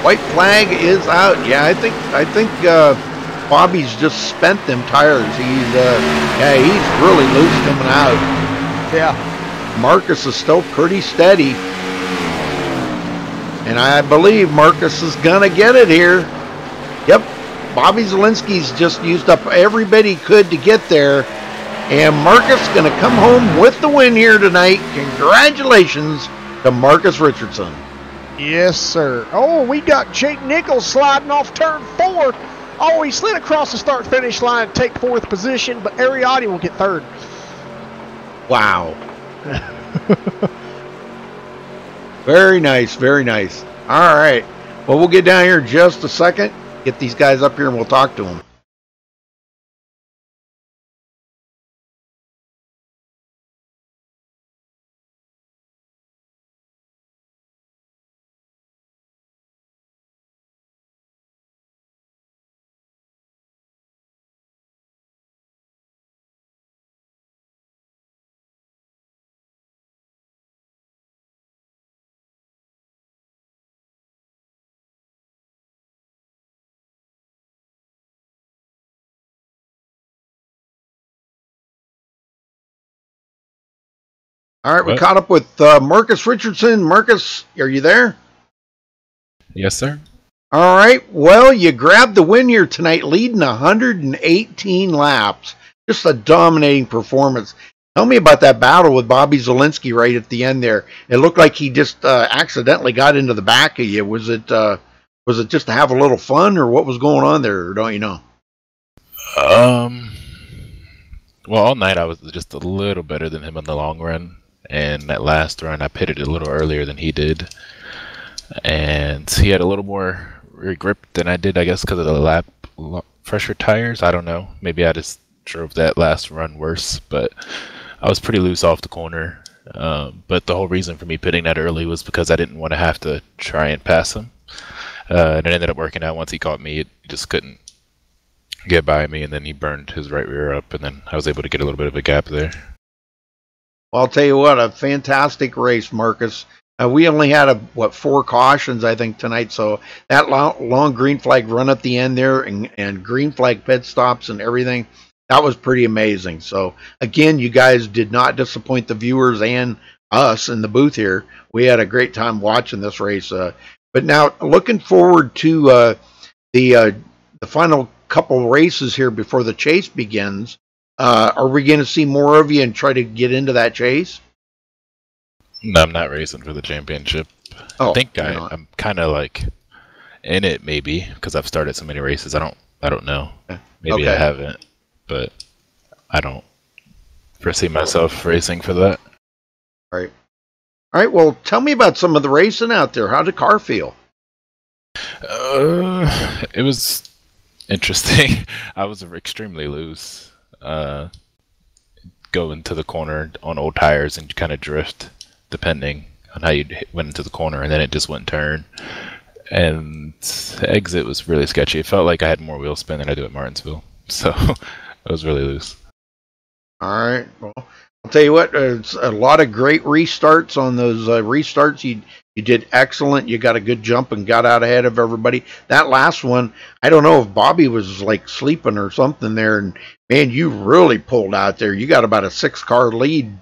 White flag is out. Yeah, I think Bobby's just spent them tires. He's really loose coming out. Yeah. Marcus is still pretty steady. And I believe Marcus is going to get it here. Yep. Bobby Zielinski's just used up every bit he could to get there. And Marcus is going to come home with the win here tonight. Congratulations to Marcus Richardson. Yes, sir. Oh, we got Jake Nichols sliding off turn 4. Oh, he slid across the start-finish line to take 4th position, but Ariotti will get 3rd. Wow. Very nice, very nice. All right. Well, we'll get down here in just a second. Get these guys up here and we'll talk to them. All right, we caught up with Marcus Richardson. Marcus, are you there? Yes, sir. All right. Well, you grabbed the win here tonight, leading 118 laps. Just a dominating performance. Tell me about that battle with Bobby Zielinski right at the end there. It looked like he just accidentally got into the back of you. Was it just to have a little fun, or what was going on there, or don't you know? Well, all night I was just a little better than him in the long run. And that last run, I pitted a little earlier than he did. And he had a little more rear grip than I did, I guess, because of the fresher tires. I don't know. Maybe I just drove that last run worse. But I was pretty loose off the corner. But the whole reason for me pitting that early was because I didn't want to have to try and pass him. And it ended up working out. Once he caught me, he just couldn't get by me. And then he burned his right rear up. And then I was able to get a little bit of a gap there. Well, I'll tell you what, a fantastic race, Marcus. We only had 4 cautions, I think, tonight. So that long green flag run at the end there and green flag pit stops and everything, that was pretty amazing. So, again, you guys did not disappoint the viewers and us in the booth here. We had a great time watching this race. But now, looking forward to the final couple races here before the chase begins. Are we going to see more of you and try to get into that chase? No, I'm not racing for the championship. Oh, I think I'm kind of like in it, maybe, because I've started so many races. I don't know. Maybe I haven't, but I don't foresee myself racing for that. All right. Well, tell me about some of the racing out there. How'd the car feel? It was interesting. I was extremely loose. Go into the corner on old tires and kind of drift, depending on how you went into the corner, and then it just wouldn't turn. And the exit was really sketchy. It felt like I had more wheel spin than I do at Martinsville, so it was really loose. All right. Well, I'll tell you what. It's a lot of great restarts on those restarts. You did excellent. You got a good jump and got out ahead of everybody. That last one, I don't know if Bobby was like sleeping or something there, and man, you really pulled out there. You got about a 6-car lead.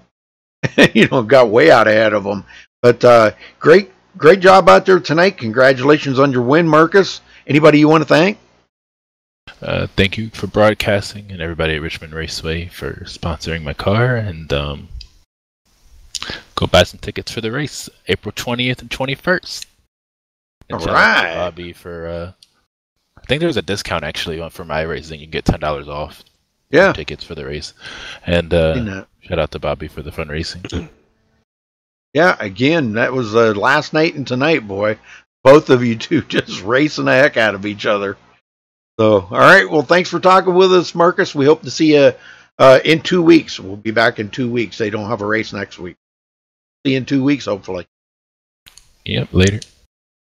Got way out ahead of them. But great job out there tonight. Congratulations on your win, Marcus. Anybody you want to thank? Thank you for broadcasting and everybody at Richmond Raceway for sponsoring my car, and go buy some tickets for the race, April 20th and 21st. And all right. Bobby for, I think there was a discount actually for my racing. You can get $10 off. Yeah. Tickets for the race. And shout out to Bobby for the fun racing. Yeah, again, that was last night and tonight, boy. Both of you two just racing the heck out of each other. So, all right. Well, thanks for talking with us, Marcus. We hope to see you in 2 weeks. We'll be back in 2 weeks. They don't have a race next week. See you in 2 weeks, hopefully. Yep, later.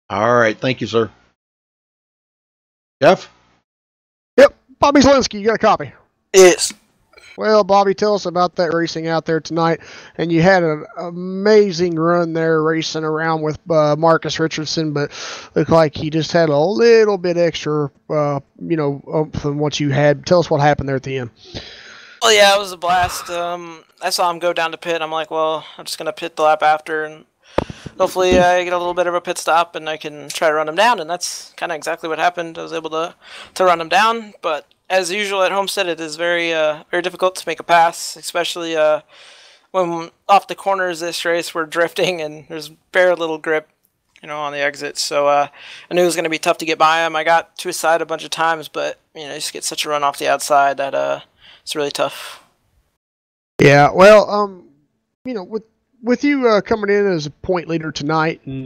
All right. Thank you, sir. Jeff? Yep. Bobby Zielinski, you got a copy? Yes. Well, Bobby, tell us about that racing out there tonight. And you had an amazing run there racing around with Marcus Richardson, but looked like he just had a little bit extra, than what you had. Tell us what happened there at the end. Well, yeah, it was a blast. I saw him go down to pit. I'm like, well, I'm just going to pit the lap after, and hopefully I get a little bit of a pit stop and I can try to run him down. And that's kind of exactly what happened. I was able to run him down, but as usual at Homestead, it is very very difficult to make a pass, especially when off the corners this race we're drifting and there's very little grip, on the exit. So I knew it was going to be tough to get by him. I got to his side a bunch of times, but you just get such a run off the outside that it's really tough. Yeah, well, with you coming in as a point leader tonight, and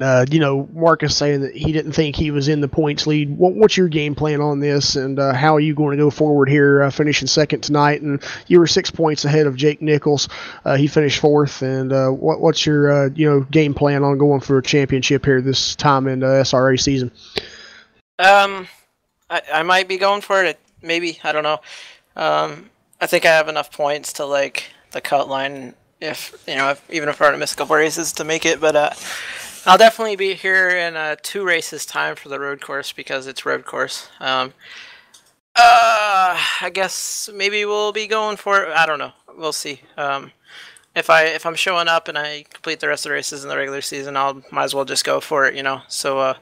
Marcus saying that he didn't think he was in the points lead. What's your game plan on this, and how are you going to go forward here, finishing second tonight? And you were 6 points ahead of Jake Nichols. He finished fourth. And what's your game plan on going for a championship here this time in the SRA season? I might be going for it. Maybe, I don't know. I think I have enough points to the cut line. Even if I were to miss a couple races to make it, but I'll definitely be here in 2 races time for the road course because it's road course. I guess maybe we'll be going for it. I don't know. We'll see. If I'm showing up and I complete the rest of the races in the regular season, might as well just go for it. So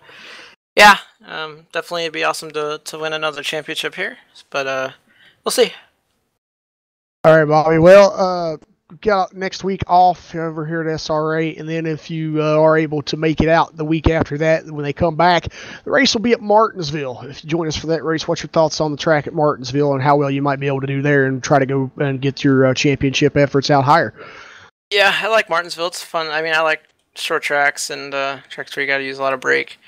yeah, definitely it'd be awesome to win another championship here, but we'll see. All right, Bobby. Well, got next week off over here at SRA, and then if you are able to make it out the week after that, when they come back, the race will be at Martinsville. If you join us for that race, what's your thoughts on the track at Martinsville and how well you might be able to do there and try to go and get your championship efforts out higher? Yeah, I like Martinsville. It's fun. I mean, I like short tracks and tracks where you got to use a lot of brake.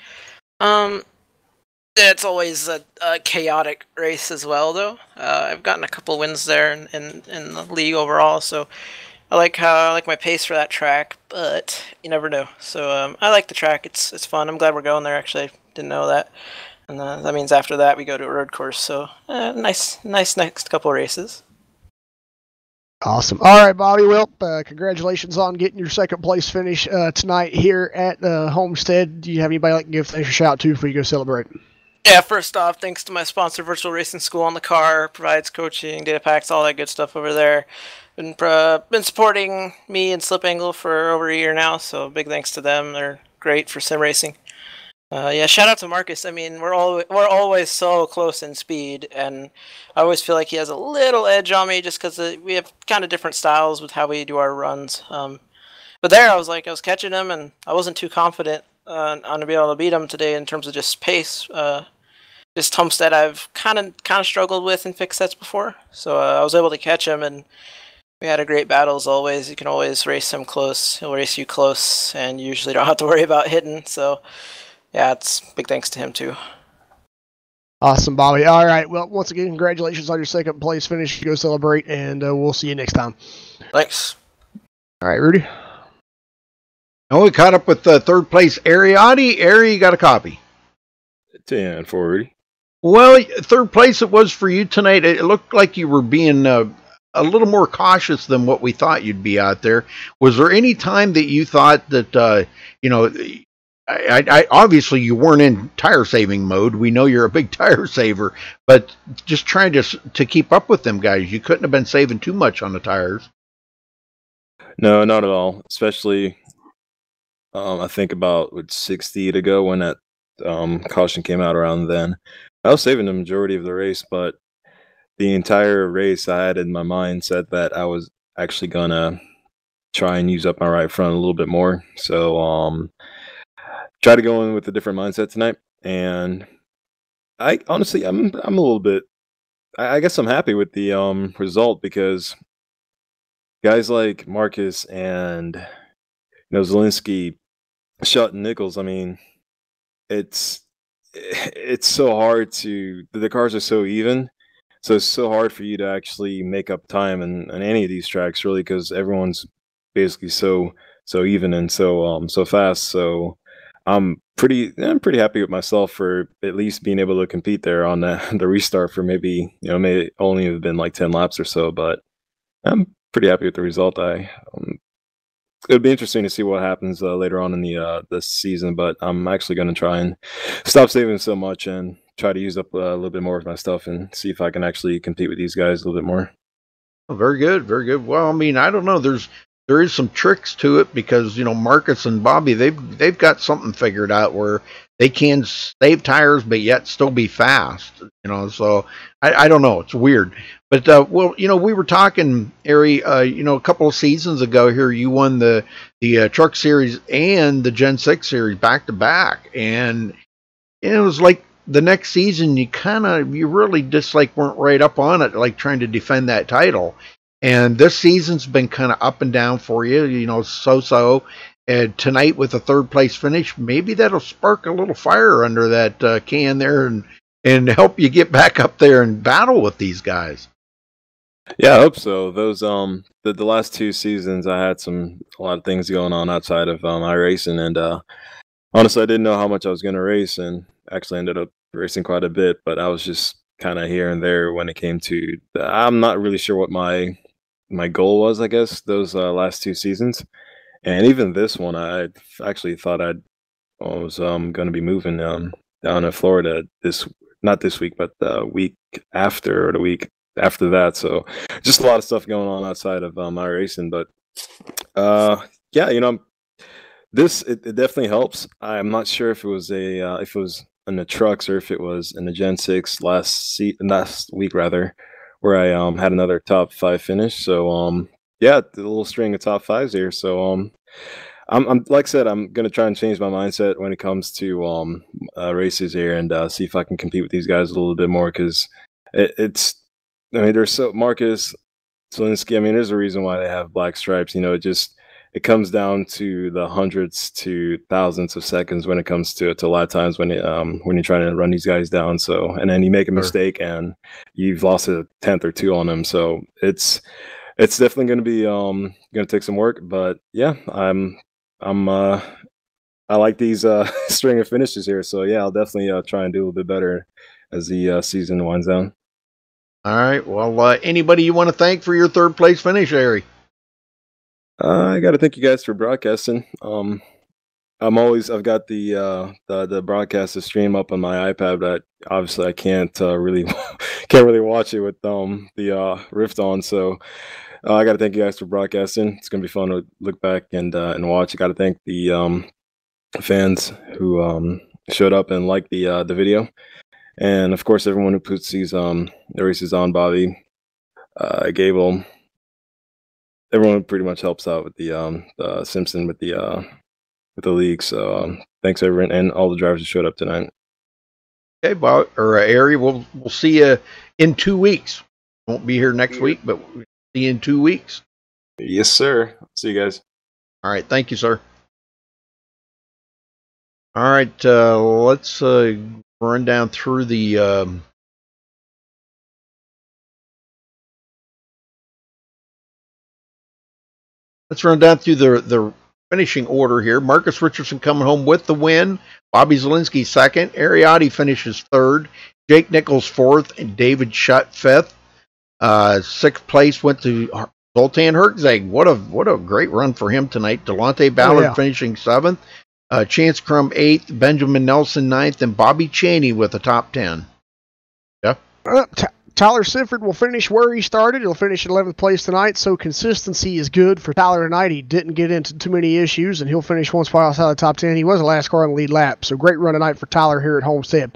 It's always a chaotic race as well, though. I've gotten a couple wins there in the league overall, so I like my pace for that track. But you never know. So I like the track. It's fun. I'm glad we're going there. Actually, I didn't know that, and that means after that we go to a road course. So nice next couple races. Awesome. All right, Bobby. Well, congratulations on getting your second place finish tonight here at Homestead. Do you have anybody like to give thanks or shout out to before you go celebrate? Yeah, first off, thanks to my sponsor, Virtual Racing School on the Car, provides coaching, data packs, all that good stuff over there. Been supporting me and Slip Angle for over a year now, so big thanks to them. They're great for sim racing. Yeah, shout out to Marcus. I mean, we're always so close in speed, and I always feel like he has a little edge on me just because we have kind of different styles with how we do our runs. But there, I was catching him, and I wasn't too confident on to be able to beat him today in terms of just pace. Just Homestead, I've kind of struggled with in fixed sets before, so I was able to catch him, and we had a great battle as always. You can always race him close; he'll race you close, and you usually don't have to worry about hitting. So. Yeah, it's big thanks to him too. Awesome, Bobby. All right. Well, once again, congratulations on your second place finish. Go celebrate, and we'll see you next time. Thanks. All right, Rudy. And we caught up with third place Ariotti. Ari, you got a copy. 10 for Rudy. Well, third place it was for you tonight. It looked like you were being a little more cautious than what we thought you'd be out there. Was there any time that you thought that, I obviously you weren't in tire saving mode. We know you're a big tire saver, but just trying to keep up with them guys, you couldn't have been saving too much on the tires. No, not at all. Especially, I think about 60 to go when that caution came out around then. I was saving the majority of the race, but the entire race I had in my mind said that I was actually gonna try and use up my right front a little bit more. So try to go in with a different mindset tonight, and I honestly I'm a little bit. I guess I'm happy with the result because guys like Marcus and Zelensky, Shutt, and Nichols. I mean, it's so hard to. The cars are so even, so it's so hard for you to actually make up time in any of these tracks, really, because everyone's basically so even and so fast. So. I'm pretty happy with myself for at least being able to compete there on the restart for maybe may only have been like 10 laps or so, but I'm pretty happy with the result. It'll be interesting to see what happens later on in the season, but I'm actually going to try and stop saving so much and try to use up a little bit more of my stuff and see if I can actually compete with these guys a little bit more. Oh, very good, very good. Well, I mean, I don't know. There is some tricks to it because Marcus and Bobby they've got something figured out where they can save tires but yet still be fast. So I don't know. It's weird, but we were talking, Ari. A couple of seasons ago here, you won the Truck Series and the Gen 6 Series back to back, and it was like the next season you really just weren't right up on it, like trying to defend that title. And this season's been kind of up and down for you, so. And tonight with a third place finish, maybe that'll spark a little fire under that can there and help you get back up there and battle with these guys. Yeah, I hope so. Those the last two seasons, I had a lot of things going on outside of iRacing, and honestly, I didn't know how much I was going to race, and actually ended up racing quite a bit. But I was just kind of here and there when it came to. I'm not really sure what my goal was, I guess, those last two seasons. And even this one, I actually thought I was going to be moving down in Florida not this week, but the week after or the week after that. So just a lot of stuff going on outside of my racing. But yeah, it definitely helps. I'm not sure if it was if it was in the trucks or if it was in the Gen 6 last week rather, where I had another top 5 finish. So yeah, a little string of top 5s here. So I'm like I said, I'm gonna try and change my mindset when it comes to races here and see if I can compete with these guys a little bit more, because there's Marcus, Zelensky. I mean, there's a reason why they have black stripes. It comes down to the hundreds to thousands of seconds when it comes to lap times when you're trying to run these guys down. So, and then you make a mistake and you've lost a tenth or two on them. So it's definitely going to be going to take some work. But yeah, I like these string of finishes here. So yeah, I'll definitely try and do a little bit better as the season winds down. All right. Well, anybody you want to thank for your third place finish, Ari? I got to thank you guys for broadcasting. I've got the broadcast stream up on my iPad, but obviously I can't really watch it with the Rift on. So I got to thank you guys for broadcasting. It's gonna be fun to look back and watch. I got to thank the fans who showed up and liked the video, and of course everyone who puts these the races on, Bobby, Gable, everyone pretty much helps out with the Simpson with the league. So thanks everyone and all the drivers who showed up tonight. Okay, Bob or Ari, we'll see you in 2 weeks. Won't be here next week, but we'll see you in 2 weeks. Yes, sir. See you guys. All right, thank you, sir. All right, let's run down through the the finishing order here. Marcus Richardson coming home with the win. Bobby Zielinski second. Ariati finishes third. Jake Nichols fourth, and David Schutt fifth. Sixth place went to Zoltan Herczeg. What a great run for him tonight. Delonte Ballard finishing seventh. Chance Crum 8th, Benjamin Nelson 9th, and Bobby Cheney with the top 10. Yeah. Tyler Sifford will finish where he started. He'll finish in 11th place tonight, so consistency is good for Tyler tonight. He didn't get into too many issues, and he'll finish one spot outside the top 10. He was the last car on the lead lap, so great run tonight for Tyler here at Homestead.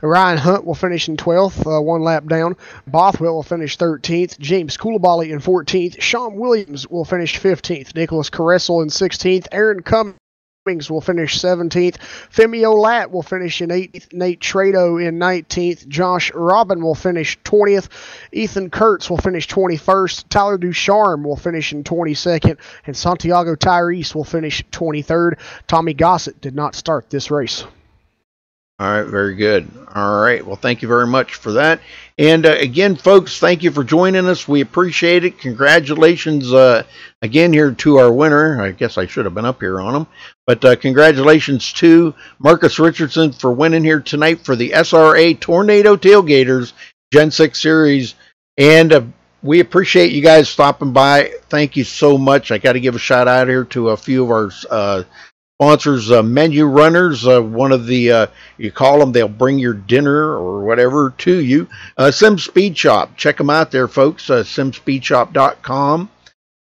Ryan Hunt will finish in 12th, 1 lap down. Bothwell will finish 13th. James Coulibaly in 14th. Sean Williams will finish 15th. Nicholas Caressel in 16th. Aaron Cummings will finish 17th. Femio Latt will finish in 18th. Nate Trado in 19th. Josh Robin will finish 20th. Ethan Kurtz will finish 21st. Tyler Ducharme will finish in 22nd. And Santiago Tyrese will finish 23rd. Tommy Gossett did not start this race. All right, very good. All right, well, thank you very much for that. And again, folks, thank you for joining us. We appreciate it. Congratulations again here to our winner. I guess I should have been up here on him. But congratulations to Marcus Richardson for winning here tonight for the SRA Tornado Tailgaters Gen 6 Series. And we appreciate you guys stopping by. Thank you so much. I got to give a shout out here to a few of our sponsors, Menu Runners, one of the, you call them, they'll bring your dinner or whatever to you. Sim Speed Shop, check them out there, folks, simspeedshop.com.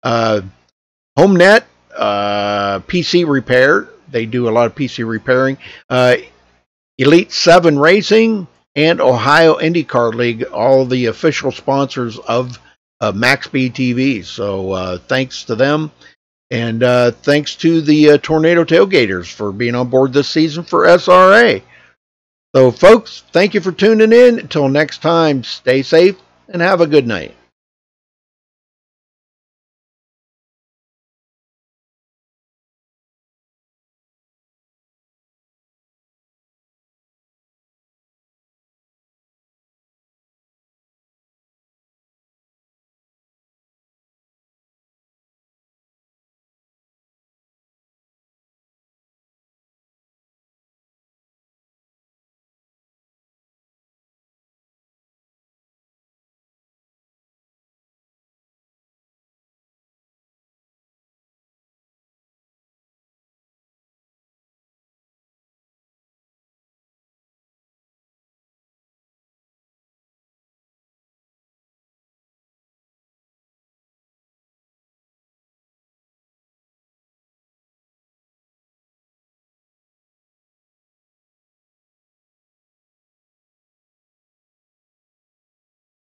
HomeNet, PC Repair, they do a lot of PC repairing. Elite 7 Racing and Ohio IndyCar League, all the official sponsors of MaxSpeedTV. So thanks to them. And thanks to the Tornado Tailgaters for being on board this season for SRA. So, folks, thank you for tuning in. Until next time, stay safe and have a good night.